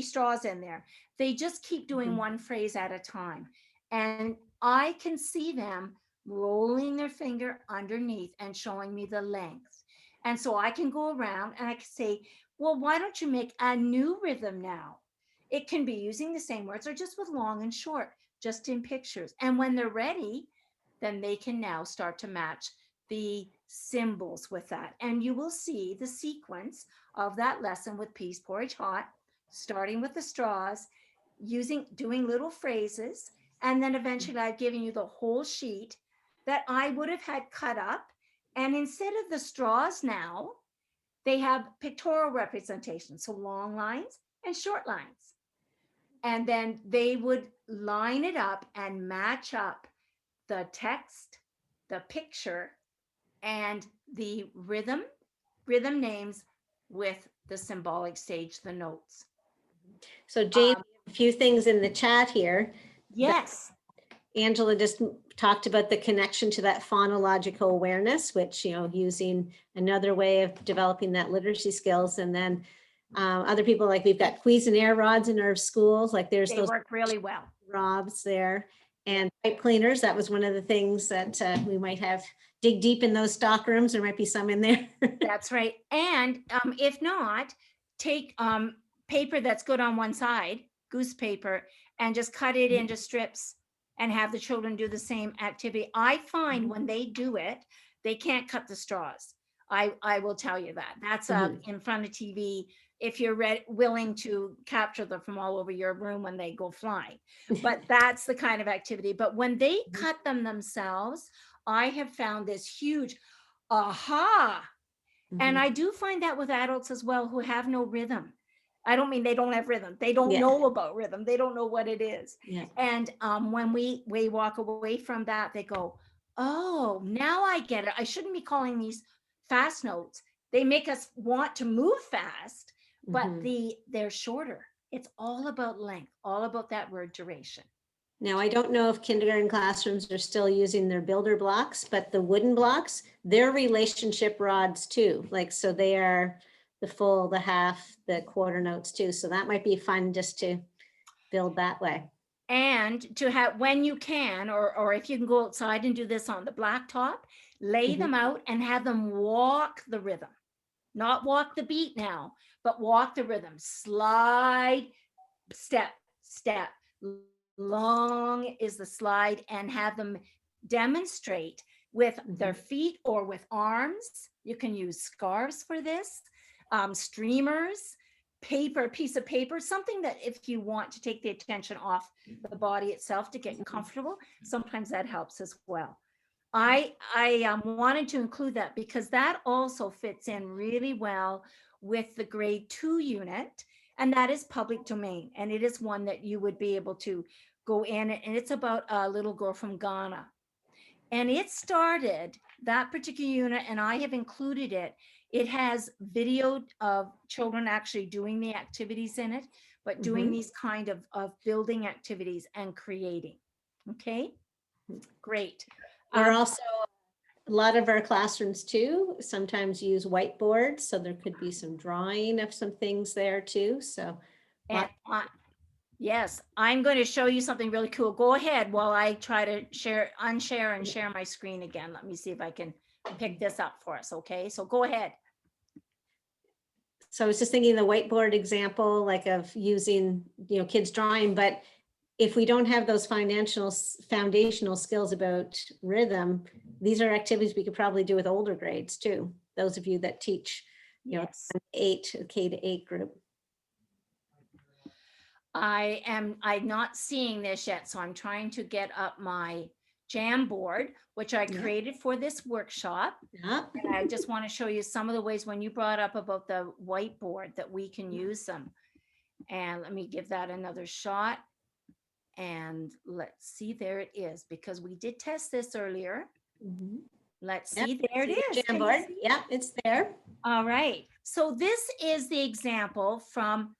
straws in there. They just keep doing one phrase at a time. And I can see them rolling their finger underneath and showing me the length. And so I can go around and I can say, well, why don't you make a new rhythm now? It can be using the same words or just with long and short, just in pictures. And when they're ready, then they can now start to match the symbols with that. And you will see the sequence of that lesson with peas porridge hot, starting with the straws, doing little phrases. And then eventually I've given you the whole sheet that I would have had cut up. And instead of the straws now, they have pictorial representation, so long lines and short lines. And then they would line it up and match up the text, the picture, and the rhythm names with the symbolic stage, the notes. So Jane, a few things in the chat here. Yes. Angela just talked about the connection to that phonological awareness, which, using another way of developing that literacy skills. And then other people, like we've got Cuisinart rods in our schools, like there's They those work really well. robs there. And pipe cleaners, that was one of the things that we might have, dig deep in those stock rooms, there might be some in there. That's right. And if not, take paper that's good on one side, goose paper, and just cut it into strips and have the children do the same activity. I find when they do it, they can't cut the straws. I will tell you that. That's in front of TV if you're willing to capture them from all over your room when they go flying. But that's the kind of activity. But when they cut them themselves, I have found this huge aha. And I do find that with adults as well who have no rhythm. I don't mean they don't have rhythm. They don't know about rhythm. They don't know what it is. Yeah. And when we walk away from that, they go, oh, now I get it. I shouldn't be calling these fast notes. They make us want to move fast, but they're shorter. It's all about length, all about that word duration. Now, I don't know if kindergarten classrooms are still using their builder blocks, but the wooden blocks, they're relationship rods too. Like, so they are the full, the half, the quarter notes too. So that might be fun just to build that way. And to have, when you can, or if you can go outside and do this on the blacktop, lay them out and have them walk the rhythm, not walk the beat now, but walk the rhythm, slide, step, step, long is the slide, and have them demonstrate with their feet or with arms. You can use scarves for this, streamers, paper, piece of paper, something that if you want to take the attention off the body itself to get comfortable, sometimes that helps as well. I wanted to include that because that also fits in really well with the grade 2 unit, and that is public domain, and it is one that you would be able to go in, and it's about a little girl from Ghana. And it started, that particular unit, and I have included it. It has video of children actually doing the activities in it, but doing these kind of building activities and creating. Okay, great. We're also, a lot of our classrooms too, sometimes use whiteboards. So there could be some drawing of some things there too. So. And yes, I'm going to show you something really cool. Go ahead while I try to unshare and share my screen again. Let me see if I can pick this up for us. Okay, so go ahead. So I was just thinking the whiteboard example, like of using, kids drawing, but if we don't have those foundational skills about rhythm, these are activities we could probably do with older grades too. Those of you that teach, Yes. K-8 group. I'm not seeing this yet, so I'm trying to get up my Jamboard, which I created for this workshop. And I just want to show you some of the ways when you brought up about the whiteboard that we can use them. And let me give that another shot. And let's see, there it is, because we did test this earlier. Let's see, there it is. Jamboard. Yeah, it's there. All right. So this is the example from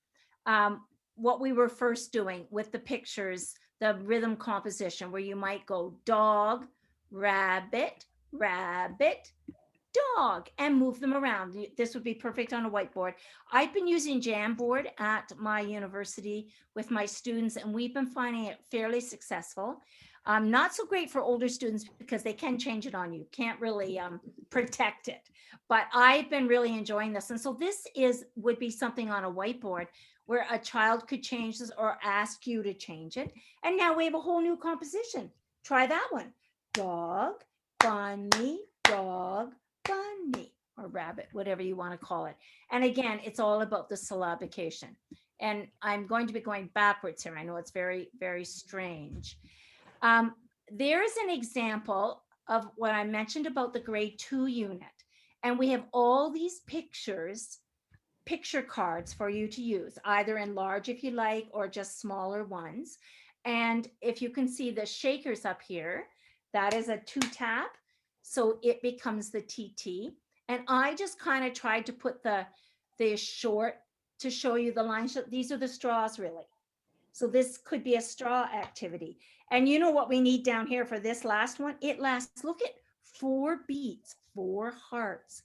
what we were first doing with the pictures, the rhythm composition, where you might go dog, rabbit, rabbit, dog, and move them around. This would be perfect on a whiteboard. I've been using Jamboard at my university with my students, and we've been finding it fairly successful. Not so great for older students because they can change it on you. Can't really protect it. But I've been really enjoying this. And so this would be something on a whiteboard where a child could change this or ask you to change it. And now we have a whole new composition. Try that one. Dog, bunny, dog, bunny, or rabbit, whatever you want to call it. And again, it's all about the syllabication. And I'm going to be going backwards here. I know it's very, very strange. There's an example of what I mentioned about the grade 2 unit. And we have all these picture cards for you to use, either in large if you like, or just smaller ones. And if you can see the shakers up here, that is a 2-tap. So it becomes the TT. And I just kind of tried to put the short to show you the lines. These are the straws really. So this could be a straw activity. And you know what we need down here for this last one? It lasts, look at 4 beats, 4 hearts.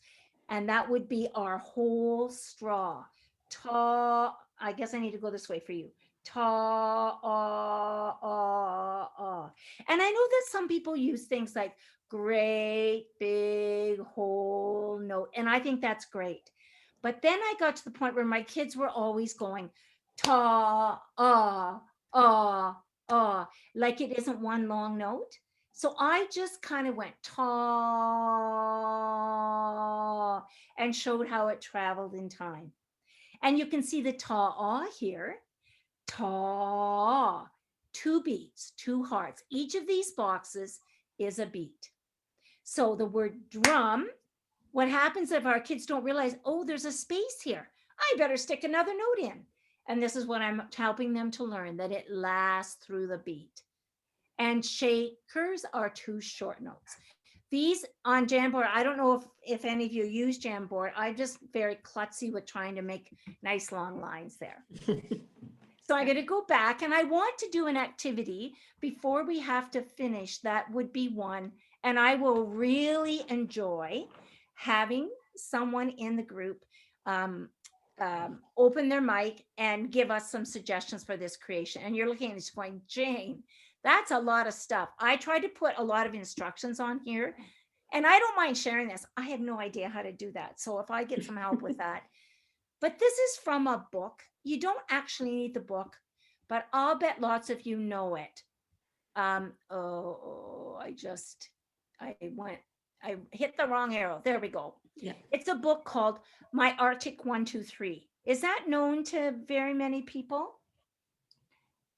And that would be our whole straw. Ta, I guess I need to go this way for you. Ta, ah, ah, ah. And I know that some people use things like great big whole note. And I think that's great. But then I got to the point where my kids were always going ta, like it isn't one long note. So I just kind of went ta and showed how it traveled in time. And you can see the ta here, ta, 2 beats, 2 hearts. Each of these boxes is a beat. So the word drum, what happens if our kids don't realize, oh, there's a space here, I better stick another note in. And this is what I'm helping them to learn, that it lasts through the beat. And shakers are 2 short notes. These on Jamboard, I don't know if any of you use Jamboard. I'm just very klutzy with trying to make nice long lines there. So I'm going to go back and I want to do an activity before we have to finish. That would be one. And I will really enjoy having someone in the group open their mic and give us some suggestions for this creation. And you're looking at this going, Jane, that's a lot of stuff. I tried to put a lot of instructions on here and I don't mind sharing this. I have no idea how to do that. So if I get some help with that, but this is from a book. You don't actually need the book, but I'll bet lots of you know it. I hit the wrong arrow. There we go. Yeah. It's a book called My Arctic 123. Is that known to very many people?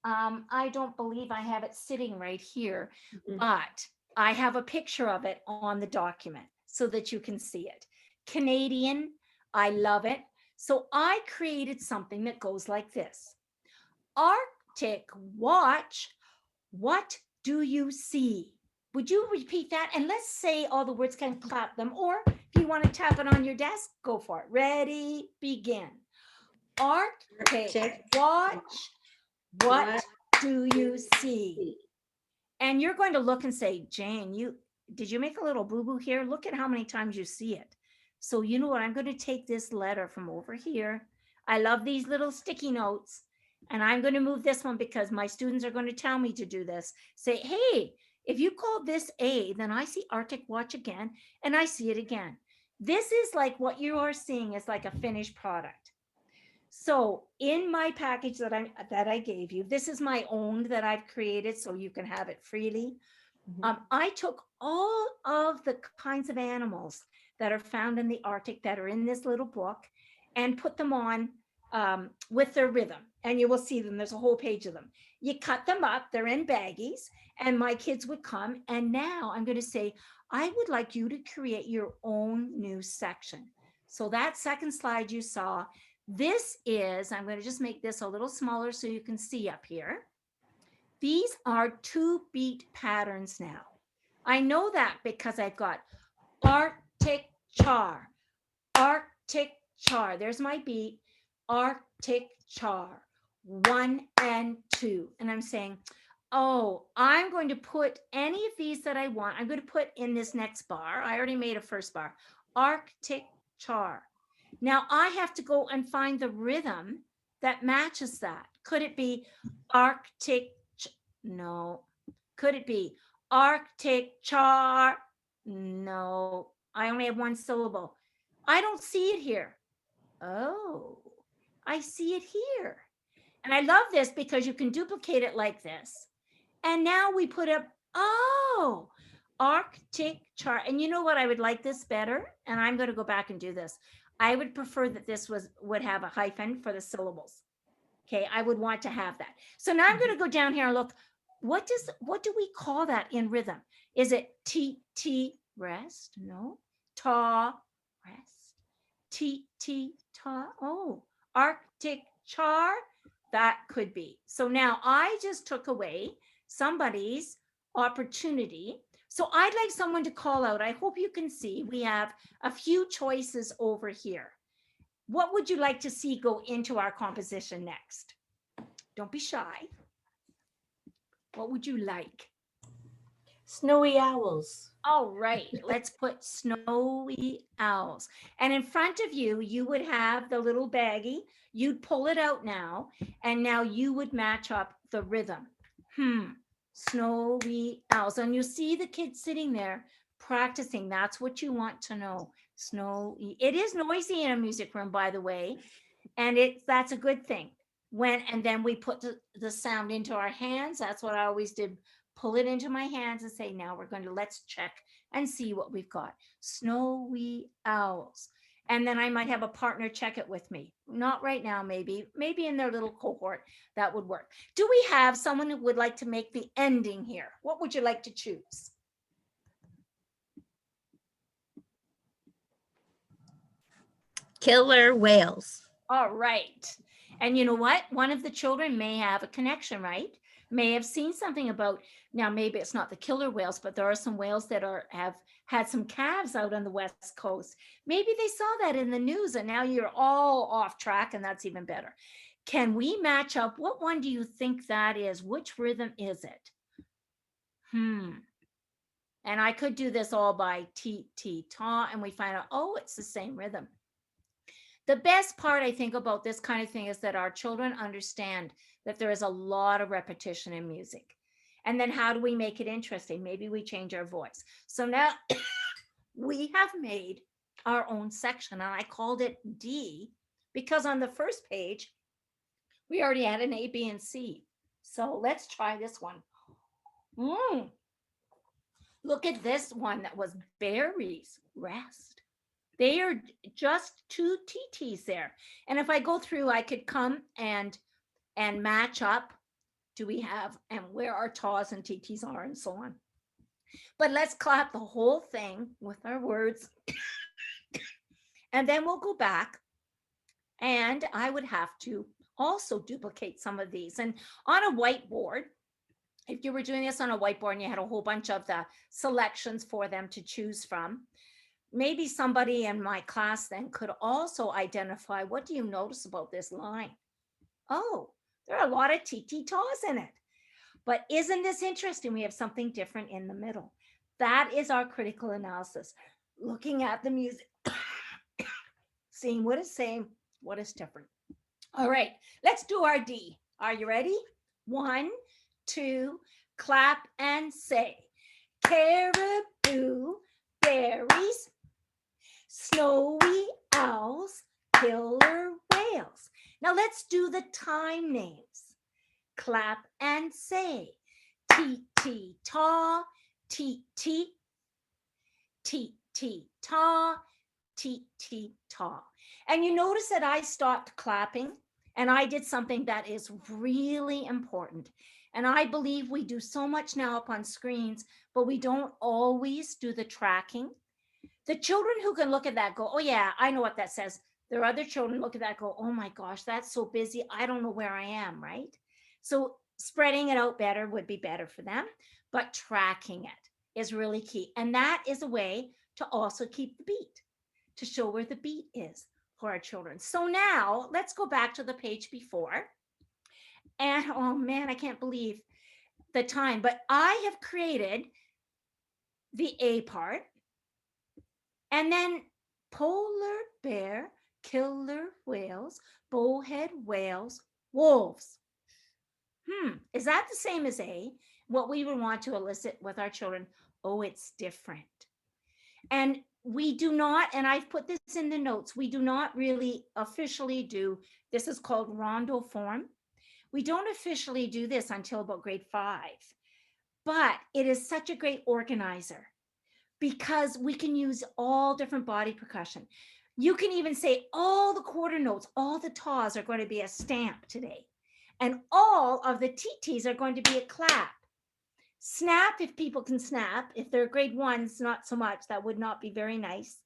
I don't believe I have it sitting right here, but I have a picture of it on the document so that you can see it. Canadian, I love it. So I created something that goes like this. Arctic watch, what do you see? Would you repeat that? And let's say all the words, can clap them, or if you want to tap it on your desk, go for it. Ready, begin. Arctic watch, what do you see? And you're going to look and say, Jane, did you make a little boo-boo here? Look at how many times you see it. So you know what, I'm going to take this letter from over here. I love these little sticky notes. And I'm going to move this one because my students are going to tell me to do this. Say, hey, if you call this A, then I see Arctic watch again, and I see it again. This is like what you are seeing is like a finished product. So in my package that I gave you, this is my own that I've created so you can have it freely. I took all of the kinds of animals that are found in the Arctic that are in this little book and put them on with their rhythm. And you will see them. There's a whole page of them. You cut them up. They're in baggies. And my kids would come. And now I'm going to say, I would like you to create your own new section. So that second slide you saw, this is, I'm going to just make this a little smaller so you can see up here. These are 2-beat patterns now. I know that because I've got Arctic char, Arctic char. There's my beat, Arctic char, 1 and 2. And I'm saying, oh, I'm going to put any of these that I want. I'm going to put in this next bar. I already made a first bar, Arctic char. Now I have to go and find the rhythm that matches that. Could it be Arctic? No. Could it be Arctic char? No. I only have one syllable. I don't see it here. Oh, I see it here. And I love this because you can duplicate it like this. And now we put up, oh, Arctic char. And you know what? I would like this better. And I'm going to go back and do this. I would prefer that this would have a hyphen for the syllables. Okay, I would want to have that. So now I'm going to go down here and look. What do we call that in rhythm? Is it T T rest? No. Ta rest. T T ta. Oh, Arctic char. That could be. So now I just took away somebody's opportunity So I'd like someone to call out. I hope you can see we have a few choices over here. What would you like to see go into our composition next? Don't be shy. What would you like? Snowy owls. All right, let's put snowy owls. And in front of you, you would have the little baggie. You'd pull it out now, and now you would match up the rhythm. Snowy owls. And you see the kids sitting there practicing. That's what you want to know. Snowy. It is noisy in a music room, by the way, and that's a good thing. And then we put the sound into our hands. That's what I always did. Pull it into my hands and say, now we're going to, let's check and see what we've got. Snowy owls. And then I might have a partner check it with me. Not right now, maybe in their little cohort, that would work. Do we have someone who would like to make the ending here? What would you like to choose? Killer whales. All right. And you know what? One of the children may have a connection, right? May have seen something about, now maybe it's not the killer whales, but there are some whales that have had some calves out on the West Coast. Maybe they saw that in the news and now you're all off track, and that's even better. Can we match up? What one do you think that is? Which rhythm is it? And I could do this all by ta, and we find out, oh, it's the same rhythm. The best part, I think, about this kind of thing is that our children understand that there is a lot of repetition in music. And then how do we make it interesting? Maybe we change our voice. So now we have made our own section, and I called it D because on the first page, we already had an A, B, and C. So let's try this one. Look at this one that was berries, rest. They are just 2 TTs there. And if I go through, I could come and match up. Do we have, and where our TAs and TTs are and so on. But let's clap the whole thing with our words. And then we'll go back. And I would have to also duplicate some of these. And on a whiteboard, if you were doing this on a whiteboard and you had a whole bunch of the selections for them to choose from, maybe somebody in my class then could also identify, what do you notice about this line? Oh, there are a lot of TT-TAs in it. But isn't this interesting? We have something different in the middle. That is our critical analysis. Looking at the music, seeing what is same, what is different. All right, let's do our D. Are you ready? 1, 2, clap and say. Caribou, berries, snowy owls, killer whales. Now let's do the time names. Clap and say. T-T-Ta, T-T, T-T-Ta, T-T-Ta. And you notice that I stopped clapping and I did something that is really important. And I believe we do so much now up on screens, but we don't always do the tracking. The children who can look at that go, oh yeah, I know what that says. There are other children look at that go, oh my gosh, that's so busy. I don't know where I am, right? So spreading it out better would be better for them, but tracking it is really key. And that is a way to also keep the beat, to show where the beat is for our children. So now let's go back to the page before. And oh man, I can't believe the time, but I have created the A part. And then polar bear, killer whales, bowhead whales, wolves. Is that the same as A? What we would want to elicit with our children? Oh, it's different. And we do not, and I've put this in the notes, we do not really officially do, this is called rondo form. We don't officially do this until about grade 5, but it is such a great organizer because we can use all different body percussion. You can even say all the quarter notes, all the TAs are going to be a stamp today. And all of the TTs are going to be a clap. Snap, if people can snap. If they're grade 1s, not so much. That would not be very nice.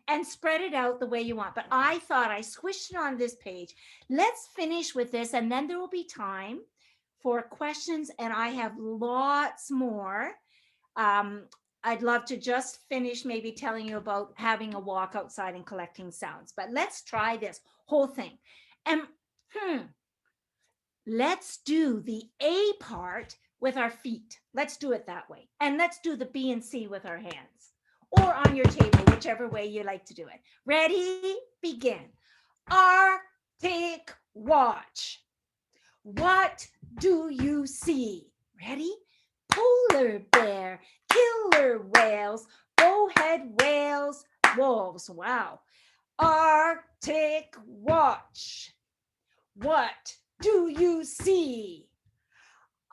And spread it out the way you want. But I thought I squished it on this page. Let's finish with this, and then there will be time for questions. And I have lots more I'd love to just finish maybe telling you about having a walk outside and collecting sounds, but let's try this whole thing. And let's do the A part with our feet. Let's do it that way. And let's do the B and C with our hands or on your table, whichever way you like to do it. Ready? Begin. Arctic watch. What do you see? Ready? Polar bear, killer whales, bowhead whales, wolves. Wow. Arctic watch. What do you see?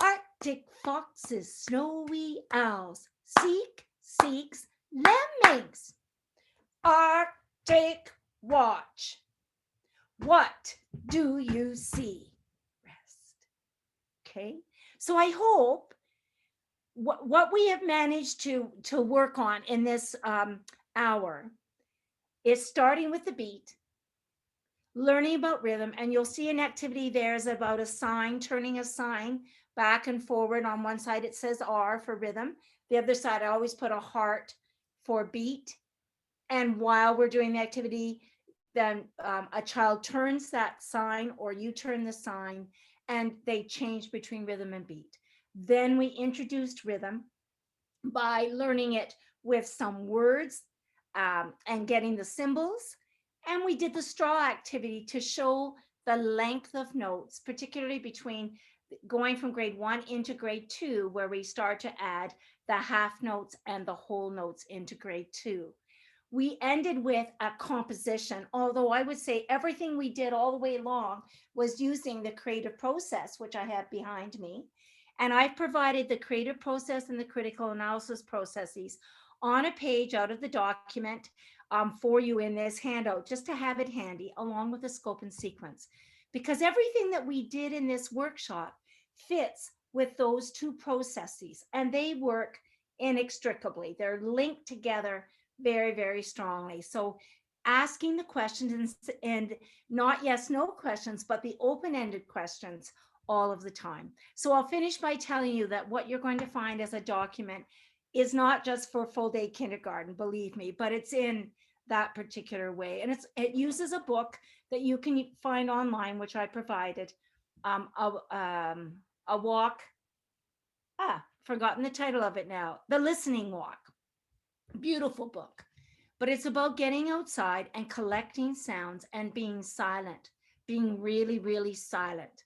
Arctic foxes, snowy owls, seeks, lemmings. Arctic watch. What do you see? Rest. Okay. So I hope what we have managed to work on in this hour is starting with the beat, learning about rhythm, and you'll see an activity there is about a sign, turning a sign back and forward. On one side it says R for rhythm. The other side I always put a heart for beat. And while we're doing the activity, then a child turns that sign or you turn the sign and they change between rhythm and beat. Then we introduced rhythm by learning it with some words and getting the symbols. And we did the straw activity to show the length of notes, particularly between going from grade 1 into grade 2, where we start to add the half notes and the whole notes into grade 2. We ended with a composition, although I would say everything we did all the way along was using the creative process, which I have behind me. And I've provided the creative process and the critical analysis processes on a page out of the document for you in this handout, just to have it handy, along with the scope and sequence. Because everything that we did in this workshop fits with those two processes, and they work inextricably. They're linked together very, very strongly. So asking the questions and not yes, no questions, but the open-ended questions all of the time. So I'll finish by telling you that what you're going to find as a document is not just for full day kindergarten, believe me, but it's in that particular way. And it uses a book that you can find online, which I provided, a walk, forgotten the title of it now, The Listening Walk. Beautiful book, but it's about getting outside and collecting sounds and being silent, being really, really silent,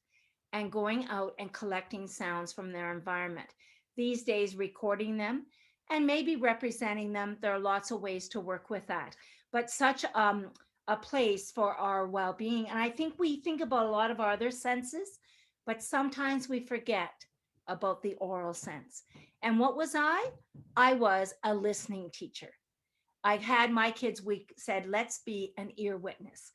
and going out and collecting sounds from their environment. These days, recording them and maybe representing them. There are lots of ways to work with that, but such a place for our well-being. And I think we think about a lot of our other senses, but sometimes we forget about the oral sense. And what was I? I was a listening teacher. I had my kids, we said, let's be an ear witness.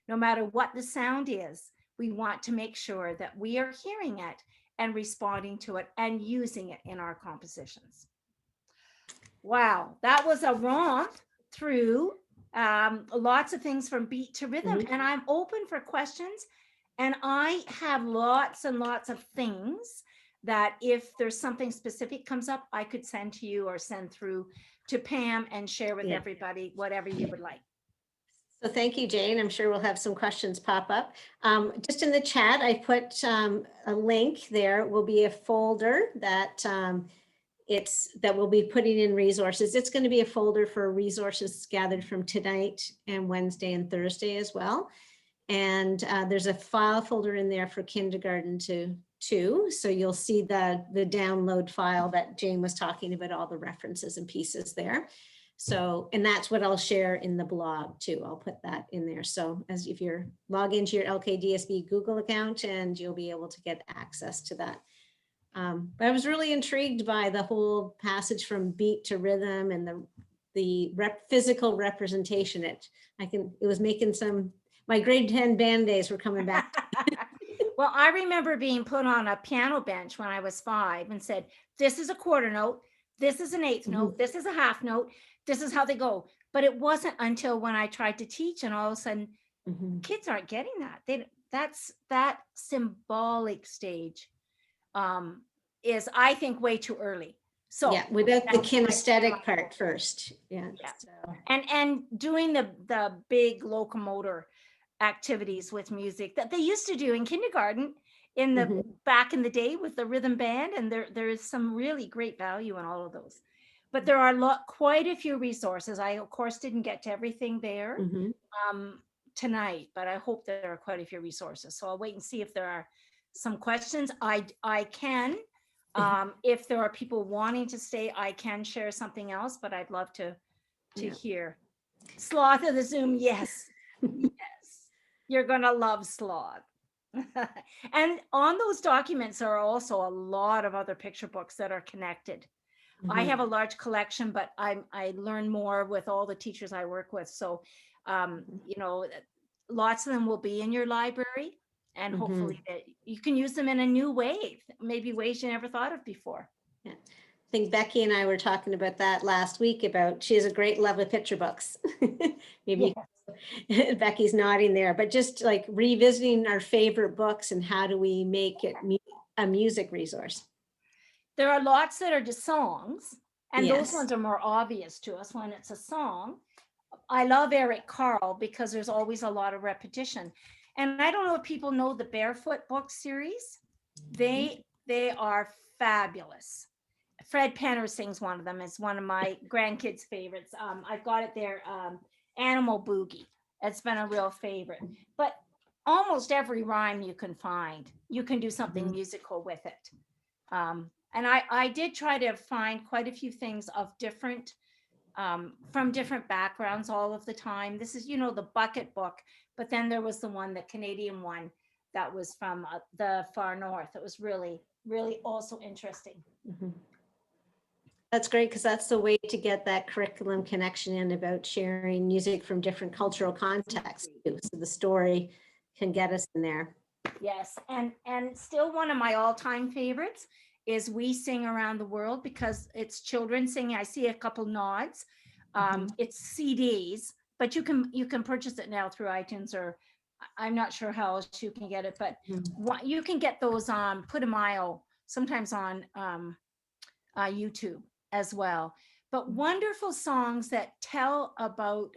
No matter what the sound is, we want to make sure that we are hearing it and responding to it and using it in our compositions. Wow, that was a romp through lots of things from beat to rhythm. And I'm open for questions. And I have lots and lots of things that if there's something specific comes up, I could send to you or send through to Pam and share with everybody, whatever you would like. So thank you, Jane. I'm sure we'll have some questions pop up. Just in the chat, I put a link. There will be a folder that that we'll be putting in resources. It's going to be a folder for resources gathered from tonight and Wednesday and Thursday as well. And there's a file folder in there for kindergarten to 2. So you'll see the download file that Jane was talking about, all the references and pieces there. So, and that's what I'll share in the blog too. I'll put that in there. So as if you're log into your LKDSB Google account, and you'll be able to get access to that. But I was really intrigued by the whole passage from beat to rhythm and the physical representation. It was making my grade 10 band days were coming back. Well, I remember being put on a piano bench when I was 5 and said, this is a quarter note, this is an eighth note, this is a half note, this is how they go. But it wasn't until when I tried to teach and all of a sudden kids aren't getting that. That's that symbolic stage is, I think, way too early. So Yeah, without the that's my kinesthetic part first. Yeah. Yeah. so, and doing the big locomotor activities with music that they used to do in kindergarten in the mhm, back in the day with the rhythm band, and there is some really great value in all of those. But there are quite a few resources. I of course didn't get to everything there mhm. tonight, but I hope there are quite a few resources. So I'll wait and see if there are some questions. I can, if there are people wanting to stay, I can share something else, but I'd love to Yeah. hear. Sloth of the Zoom, yes, yes, you're gonna love Sloth. And on those documents are also a lot of other picture books that are connected. I Mhm. have a large collection, but I learn more with all the teachers I work with. So, you know, lots of them will be in your library, and hopefully that you can use them in a new way, maybe ways you never thought of before. Yeah. I think Becky and I were talking about that last week about she has a great love of picture books. Maybe Becky's nodding there, but just like revisiting our favorite books and how do we make it a music resource? There are lots that are just songs, and those Yes. ones are more obvious to us when it's a song. I love Eric Carle because there's always a lot of repetition. And I don't know if people know the Barefoot book series. They are fabulous. Fred Penner sings one of them. It's one of my grandkids' favorites. I've got it there, Animal Boogie. It's been a real favorite. But almost every rhyme you can find, you can do something musical with it. And I did try to find quite a few things of different, from different backgrounds all of the time. This is, you know, the bucket book, but then there was the one, the Canadian one, that was from the far north. It was really, really also interesting. Mhm. That's great because that's the way to get that curriculum connection in about sharing music from different cultural contexts too. So the story can get us in there. Yes, and still one of my all-time favorites is We Sing Around the World, because it's children singing. I see a couple nods. It's CDs, but you can purchase it now through iTunes, or I'm not sure how else you can get it, but you can get those on Put a Mile, sometimes on YouTube as well. But wonderful songs that tell about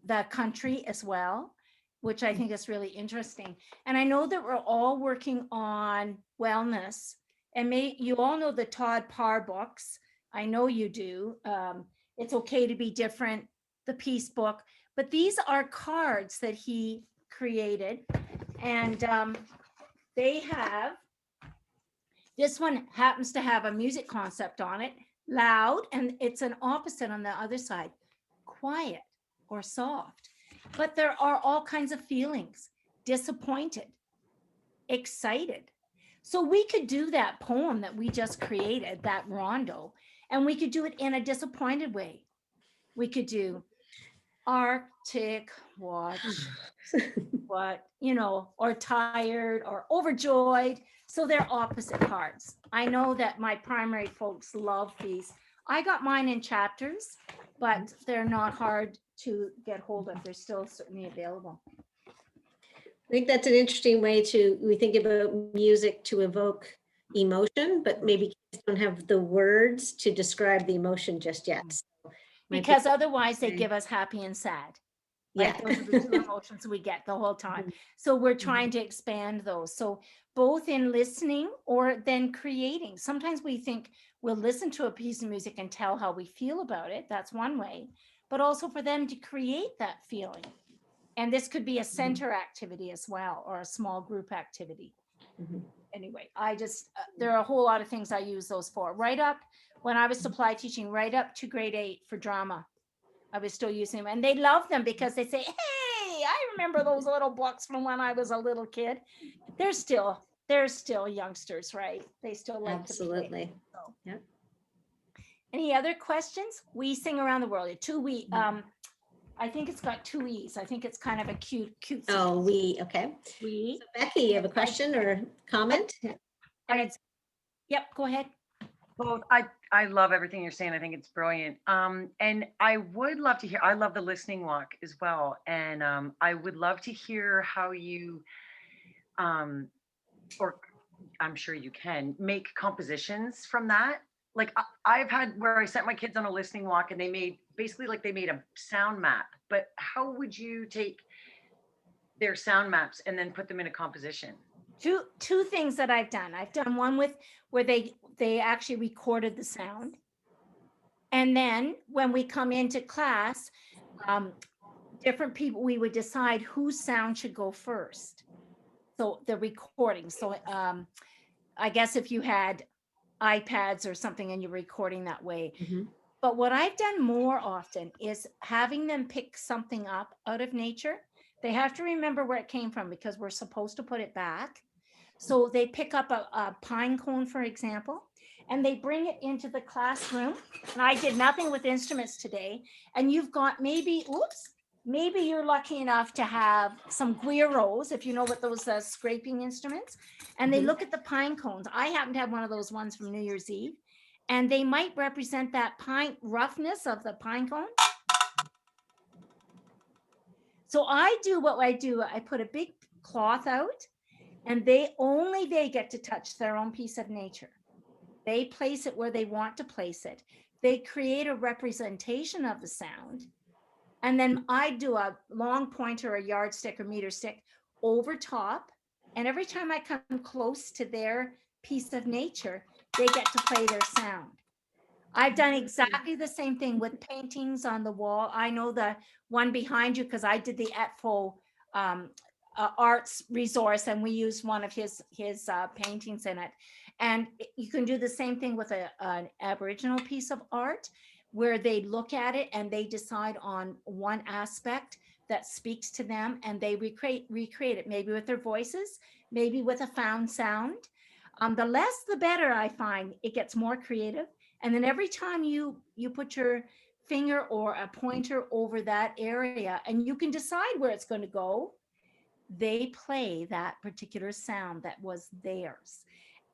the country as well, which I think is really interesting. And I know that we're all working on wellness, and you all know the Todd Parr books. I know you do. It's Okay to Be Different, the Peace Book, but these are cards that he created, and they have, this one happens to have a music concept on it, loud, and it's an opposite on the other side, quiet or soft. But there are all kinds of feelings: disappointed, excited. So we could do that poem that we just created, that rondo, and we could do it in a disappointed way. We could do Arctic watch, what, you know, or tired or overjoyed. So they're opposite cards. I know that my primary folks love these. I got mine in chapters, but they're not hard to get hold of. They're still certainly available. I think that's an interesting way we think about music to evoke emotion, but maybe kids don't have the words to describe the emotion just yet. So Because otherwise they give us happy and sad. yeah. Right? Those are the two emotions we get the whole time. So we're trying to expand those. So both in listening or then creating. Sometimes we think we'll listen to a piece of music and tell how we feel about it. That's one way. But also for them to create that feeling. And this could be a center activity as well, or a small group activity. Anyway, I just, there are a whole lot of things I use those for. Right up, when I was supply teaching, right up to grade 8 for drama, I was still using them, and they love them because they say, hey, I remember those little books from when I was a little kid. They're still youngsters, right? They still like Absolutely. to play. So. Yep. Any other questions? We Sing Around the World. I think it's got 2 E's. I think it's kind of a cute. Oh, okay. We. So Becky, you have a question or comment? And it's, yep, go ahead. Both. I love everything you're saying. I think it's brilliant. And I would love to hear, I love the listening walk as well. And I would love to hear how you, or I'm sure you can, make compositions from that. like I've had where I sent my kids on a listening walk and they made basically like they made a sound map. But how would you take their sound maps and then put them in a composition? Two things that I've done. I've done one with where they actually recorded the sound. And then when we come into class, different people, we would decide whose sound should go first. So the recording. So I guess if you had iPads or something and you're recording that way. Mhm. But what I've done more often is having them pick something up out of nature. They have to remember where it came from because we're supposed to put it back. So they pick up a pine cone, for example, and they bring it into the classroom. And I did nothing with instruments today. And you've got maybe, oops, maybe you're lucky enough to have some guiros, if you know what those scraping instruments, and they Mhm. look at the pine cones. I happen to have one of those ones from New Year's Eve, and they might represent that pine roughness of the pine cone. So I do what I do. I put a big cloth out, and they get to touch their own piece of nature. They place it where they want to place it. They create a representation of the sound. And then I do a long pointer, a yardstick or meter stick over top. And every time I come close to their piece of nature, they get to play their sound. I've done exactly the same thing with paintings on the wall. I know the one behind you because I did the ETFO arts resource, and we used one of his paintings in it. And you can do the same thing with an Aboriginal piece of art where they look at it and they decide on one aspect that speaks to them, and they recreate it, maybe with their voices, maybe with a found sound. The less, the better. I find it gets more creative. And then every time you put your finger or a pointer over that area, and you can decide where it's going to go, they play that particular sound that was theirs.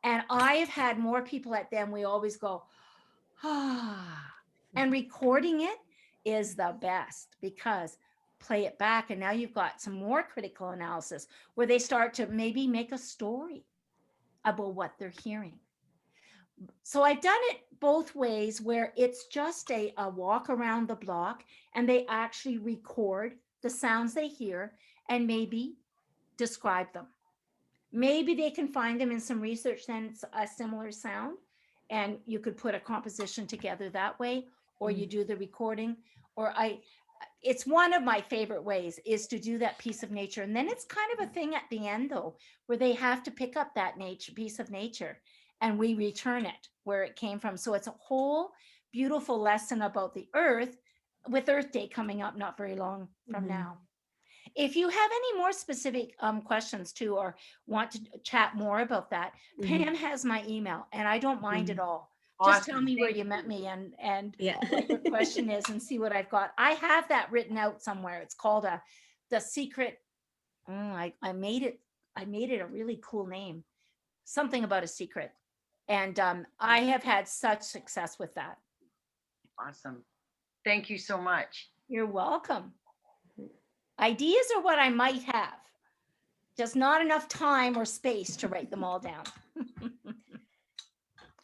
And I have had more people at them. We always go, ah, and recording it is the best because play it back. And now you've got some more critical analysis where they start to maybe make a story about what they're hearing. So I've done it both ways where it's just a walk around the block and they actually record the sounds they hear and maybe describe them. Maybe they can find them in some research, then it's a similar sound, and you could put a composition together that way, or you do the recording, it's one of my favorite ways is to do that piece of nature. And then it's kind of a thing at the end though, where they have to pick up that piece of nature and we return it where it came from. So it's a whole beautiful lesson about the earth with Earth Day coming up not very long from now. If you have any more specific questions too, or want to chat more about that, Pam has my email and I don't mind at all. Just tell Awesome. me where Thank you met me and Yeah. what your question is and see what I've got. I have that written out somewhere. It's called the secret. I made it a really cool name. Something about a secret. And I have had such success with that. Awesome. Thank you so much. You're welcome. Ideas are what I might have, just not enough time or space to write them all down.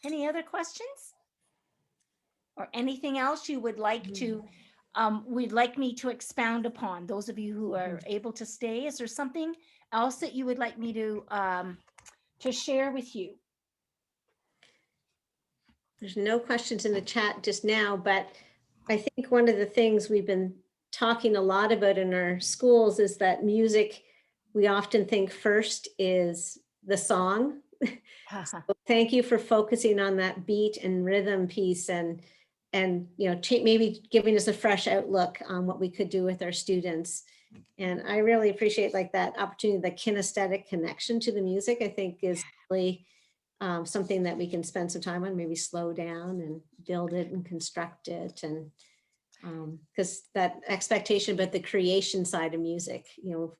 Any other questions? Or anything else you would like to, would like me to expound upon? Those of you who are able to stay, is there something else that you would like me to share with you? There's no questions in the chat just now, but I think one of the things we've been talking a lot about in our schools is that music, we often think first is the song. So thank you for focusing on that beat and rhythm piece and maybe giving us a fresh outlook on what we could do with our students. And I really appreciate like that opportunity, the kinesthetic connection to the music, I think is really something that we can spend some time on, maybe slow down and build it and construct it. And because that expectation about the creation side of music,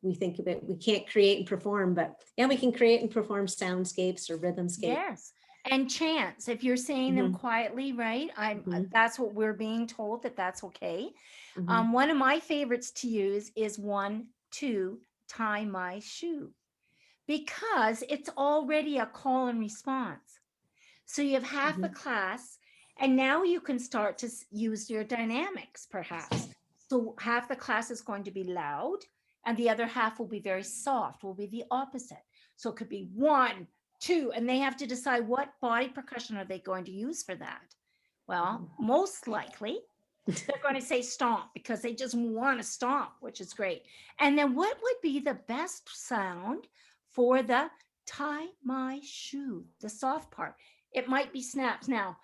we think of it, we can't create and perform, but yeah, we can create and perform soundscapes or rhythmscapes. Yes. And chants, if you're saying them quietly, right? That's what we're being told, that's okay. One of my favorites to use is 1, 2, tie my shoe, because it's already a call and response. So you have half the class And now you can start to use your dynamics, perhaps. So half the class is going to be loud and the other half will be very soft, will be the opposite. So it could be 1, 2, and they have to decide what body percussion are they going to use for that. Well, most likely they're going to say stomp because they just want to stomp, which is great. And then what would be the best sound for the tie my shoe, the soft part? It might be snaps. Now,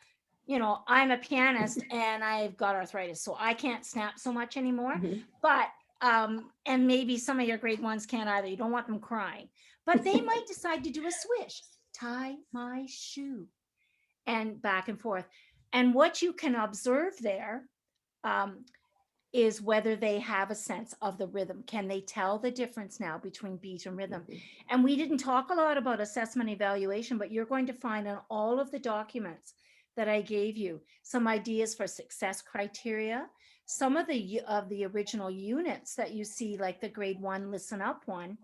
you know, I'm a pianist and I've got arthritis, so I can't snap so much anymore. But and maybe some of your grade ones can't either. You don't want them crying, but they might decide to do a swish, tie my shoe, and back and forth. And what you can observe there is whether they have a sense of the rhythm. Can they tell the difference now between beat and rhythm? And we didn't talk a lot about assessment evaluation, but you're going to find in all of the documents that I gave you some ideas for success criteria. Some of the original units that you see, like the grade 1 listen up one,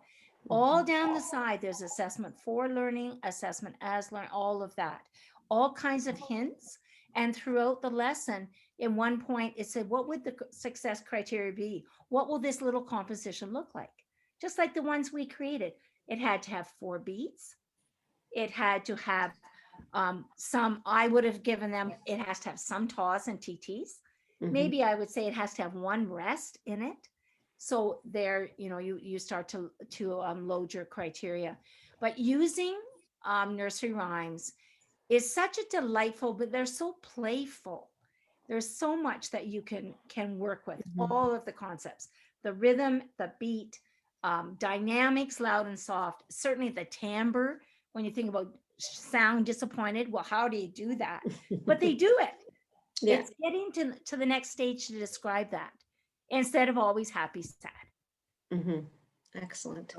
all down the side, there's assessment for learning, assessment as learn, all of that, all kinds of hints. And throughout the lesson, in one point, it said, what would the success criteria be? What will this little composition look like? Just like the ones we created. It had to have 4 beats. It had to have some, I would have given them, it has to have some TAWs and TTs. Maybe I would say it has to have 1 rest in it. So there, you know, you start to load your criteria. But using nursery rhymes is such a delightful, but they're so playful. There's so much that you can work with, all of the concepts, the rhythm, the beat, dynamics, loud and soft, certainly the timbre. When you think about sound disappointed, well, how do you do that? But they do it. Yeah. It's getting to the next stage to describe that instead of always happy, sad. Excellent.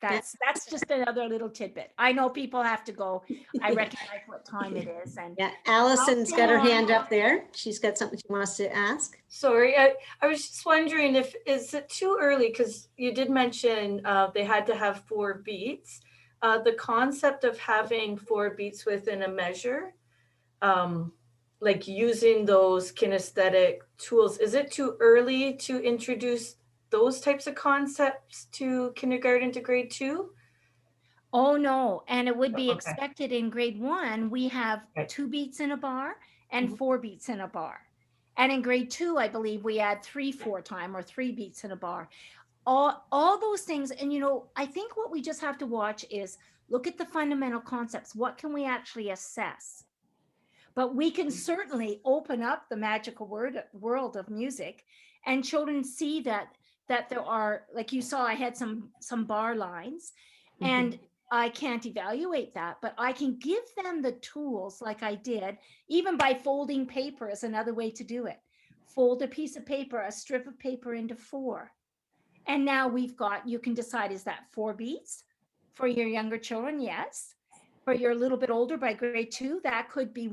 That's just another little tidbit. I know people have to go. I recognize what time it is. And Yeah, Allison's got her I'll stay hand on. up there. She's got something she wants to ask. Sorry, I was just wondering is it too early? Because you did mention they had to have 4 beats. The concept of having 4 beats within a measure, like using those kinesthetic tools, is it too early to introduce those types of concepts to kindergarten to grade 2? Oh, no. And it would be Okay. expected in grade 1, we have Okay. 2 beats in a bar and 4 beats in a bar. And in grade 2, I believe we add 3/4 time or 3 beats in a bar. All those things. And, you know, I think what we just have to watch is look at the fundamental concepts. What can we actually assess? But we can certainly open up the magical world of music, and children see that there are, like you saw, I had some bar lines, and I can't evaluate that, but I can give them the tools like I did, even by folding paper is another way to do it. Fold a piece of paper, a strip of paper into 4. And now we've got, you can decide, is that 4 beats for your younger children? Yes. For your little bit older, by grade 2, that could be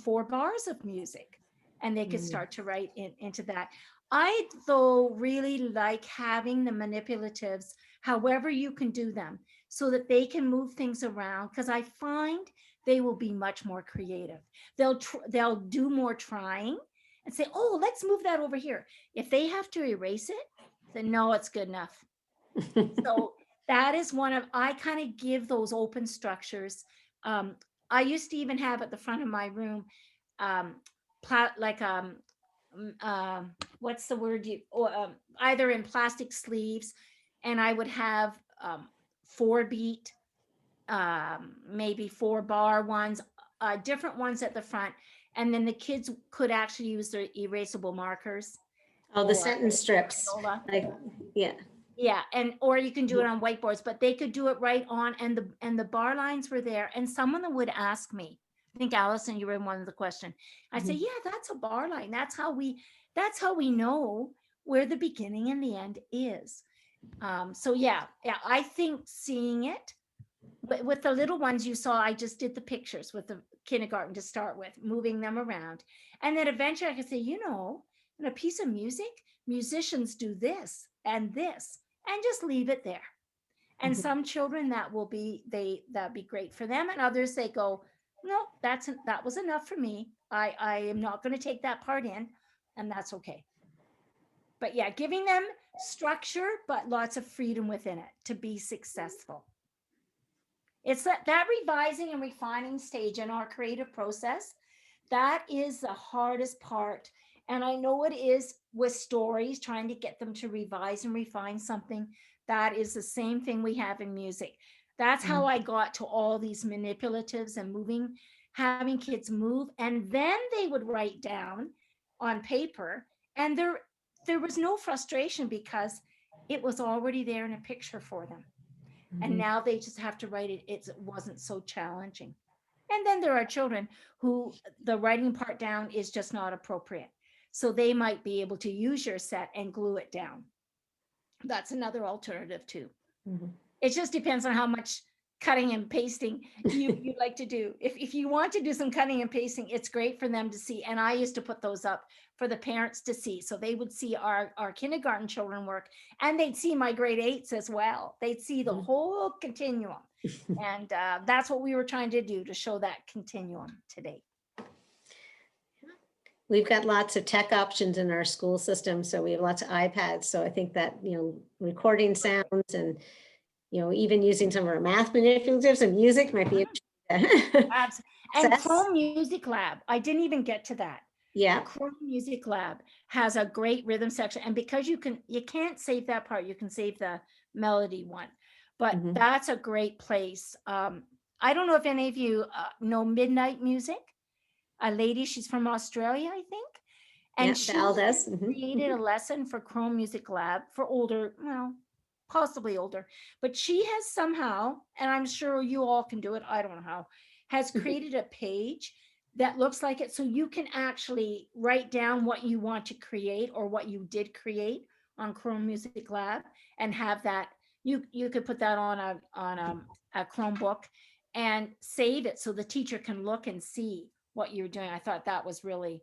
4 bars of music, and they could start to write into that. I, though, really like having the manipulatives, however you can do them, so that they can move things around, because I find they will be much more creative. They'll do more trying and say, oh, let's move that over here. If they have to erase it, then no, it's good enough. So that is one of, I kind of give those open structures. I used to even have at the front of my room, what's the word? Either in plastic sleeves, and I would have 4 beat, maybe 4 bar ones, different ones at the front. And then the kids could actually use their erasable markers. Oh, the or sentence strips. Lola. Like, yeah. Yeah, and or you can do it on whiteboards, but they could do it right on, and the bar lines were there. And someone would ask me, I think Allison, you were in one of the question. I say, yeah, that's a bar line. That's how we know where the beginning and the end is. So yeah, I think seeing it, but with the little ones you saw, I just did the pictures with the kindergarten to start with, moving them around. And then eventually I could say, you know, in a piece of music, musicians do this and this, and just leave it there. And some children that'd be great for them. And others, they go, no, that was enough for me. I am not going to take that part in, and that's okay. But yeah, giving them structure, but lots of freedom within it to be successful. It's that revising and refining stage in our creative process. That is the hardest part. And I know it is with stories, trying to get them to revise and refine something. That is the same thing we have in music. That's how I got to all these manipulatives and moving, having kids move. And then they would write down on paper. And there was no frustration because it was already there in a picture for them. And now they just have to write it. It wasn't so challenging. And then there are children who the writing part down is just not appropriate. So they might be able to use your set and glue it down. That's another alternative too. It just depends on how much cutting and pasting you like to do. If you want to do some cutting and pasting, it's great for them to see. And I used to put those up for the parents to see. So they would see our kindergarten children work, and they'd see my grade 8s as well. They'd see the whole continuum. And that's what we were trying to do, to show that continuum today. We've got lots of tech options in our school system. So we have lots of iPads. So I think that, recording sounds and, even using some of our math manipulatives and music might be. Absolutely. And Access. Chrome Music Lab, I didn't even get to that. Yeah. Chrome Music Lab has a great rhythm section. And because you can't save that part, you can save the melody one. But that's a great place. I don't know if any of you know Midnight Music. A lady, she's from Australia, I think. And she created a lesson for Chrome Music Lab for older, possibly older. But she has somehow, and I'm sure you all can do it, I don't know how, has created a page that looks like it. So you can actually write down what you want to create or what you did create on Chrome Music Lab and have that. You could put that on a Chromebook and save it so the teacher can look and see what you're doing. I thought that was really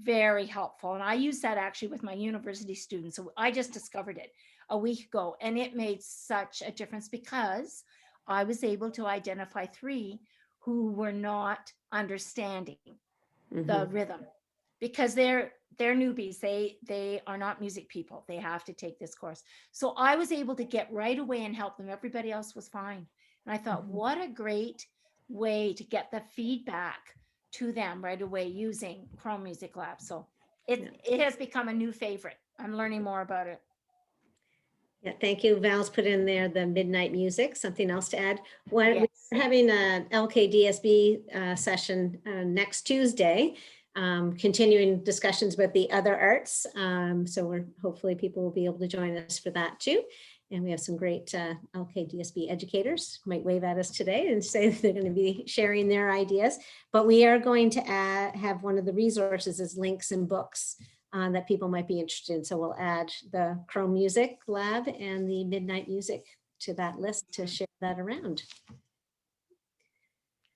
very helpful. And I use that actually with my university students. So I just discovered it a week ago, and it made such a difference because I was able to identify 3 who were not understanding the rhythm, because they're newbies. They are not music people. They have to take this course. So I was able to get right away and help them. Everybody else was fine. And I thought, what a great way to get the feedback to them right away using Chrome Music Lab. So it has become a new favorite. I'm learning more about it. Yeah, thank you. Val's put in there the midnight music. Something else to add? We're having a LKDSB session next Tuesday, continuing discussions with the other arts. So hopefully people will be able to join us for that too. And we have some great LKDSB educators might wave at us today and say that they're going to be sharing their ideas. But we are going to have one of the resources as links and books that people might be interested in. So we'll add the Chrome Music Lab and the Midnight Music to that list to share that around.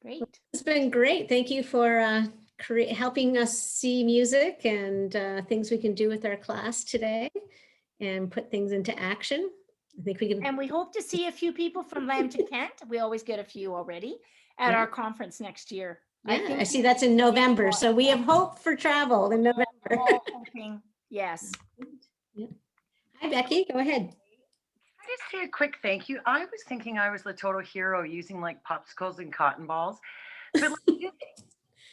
Great. It's been great. Thank you for helping us see music and things we can do with our class today and put things into action. I think we can. And we hope to see a few people from Lambton Kent. We always get a few already at our conference next year. Yeah, I see that's in November. So we have hope for travel in November. All hoping, yes. Yeah. Hi, Becky, go ahead. I just say a quick thank you. I was thinking I was the total hero using like popsicles and cotton balls, but like,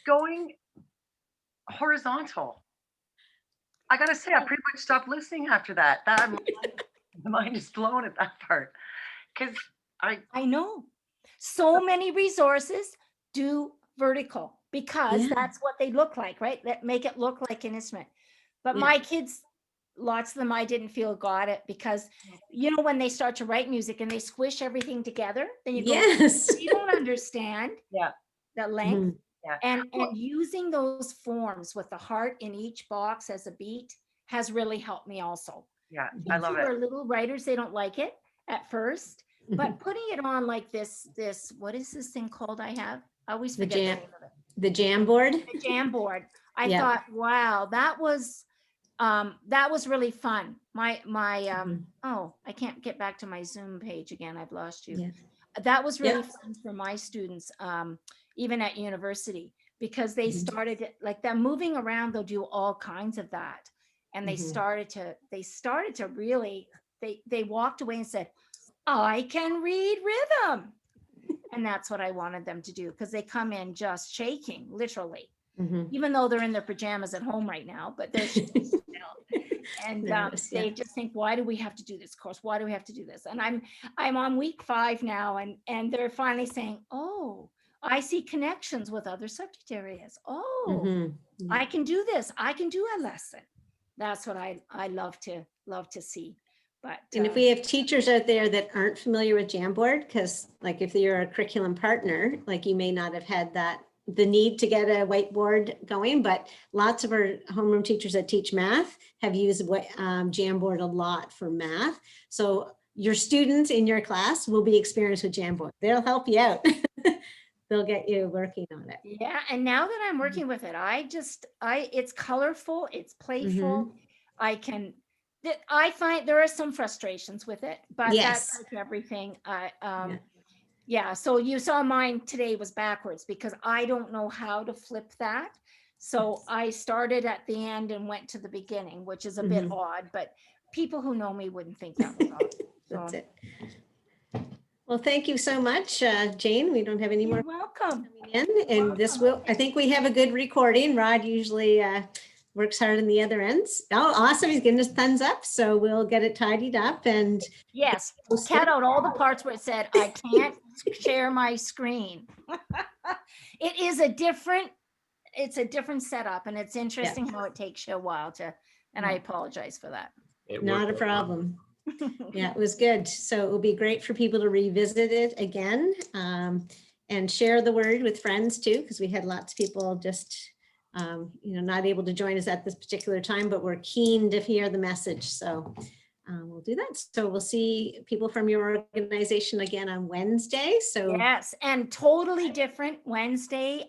going horizontal. I gotta say, I pretty much stopped listening after that. The mind is blown at that part, because I know so many resources do vertical because that's what they look like, right? That make it look like an instrument. But my kids, lots of them, I didn't feel got it because, when they start to write music and they squish everything together, then you go, you don't understand the length. And using those forms with the heart in each box as a beat has really helped me also. Yeah, I love it. For little writers, they don't like it at first, but putting it on like this, what is this thing called I always forget the name of it. The Jamboard. The Jamboard. I thought, wow, that was really fun. Oh, I can't get back to my Zoom page again. I've lost you. That was really fun for my students. even at university, because they Mhm. started like that moving around. They'll do all kinds of that. And they Mhm. started to really, they walked away and said, I can read rhythm. And that's what I wanted them to do, because they come in just shaking, literally, Mhm. even though they're in their pajamas at home right now, but they're shaking still. And Nervous, they yeah. just think, why do we have to do this course? Why do we have to do this? And I'm on week 5 now, and they're finally saying, oh, I see connections with other subject areas. Oh, Mhm. I can do this. I can do a lesson. That's what I love to see. But And if we have teachers out there that aren't familiar with Jamboard, because like if you're a curriculum partner, like you may not have had the need to get a whiteboard going, but lots of our homeroom teachers that teach math have used Jamboard a lot for math. So your students in your class will be experienced with Jamboard. They'll help you out. They'll get you working on it. yeah, and now that I'm working with it, it's colorful, it's playful. I find there are some frustrations with it, but that's Yes. like everything. Yeah. Yeah, so you saw mine today was backwards because I don't know how to flip that. So I started at the end and went to the beginning, which is a bit odd, but people who know me wouldn't think that was odd. That's So it. Well, thank you so much, Jane. We don't have any more you're welcome. coming in, and this will, I think we have a good recording. Rod usually works hard on the other ends. Oh, awesome. He's giving us thumbs up. So we'll get it tidied up and Yes, post cut it. out all the parts where it said, I can't share my screen. It is it's a different setup, and it's interesting how it takes you a while to, and I apologize for that. It Not a worked out well. problem. Yeah, it was good. So it will be great for people to revisit it again and share the word with friends too, because we had lots of people just, not able to join us at this particular time, but we're keen to hear the message. So we'll do that. So we'll see people from your organization again on Wednesday. So Yes, and totally different Wednesday.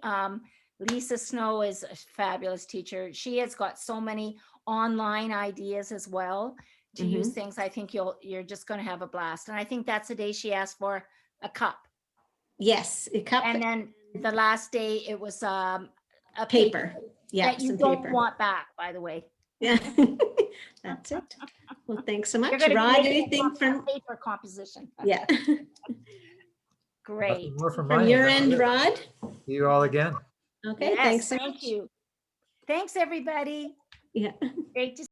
Lisa Snow is a fabulous teacher. She has got so many online ideas as well to use things. I think you're just going to have a blast. And I think that's the day she asked for a cup. yes, a cup And then the last day it was a paper. Yeah, that you some don't paper. want back, by the way. Yeah, that's it. Well, thanks so You're much. going to be Rod, making anything a from, paper composition. yeah, Great. Nothing more from from my your end. end, Rod? See you all again. Okay, Yes, thanks so thank much. you. Thanks, everybody. Yeah. Great to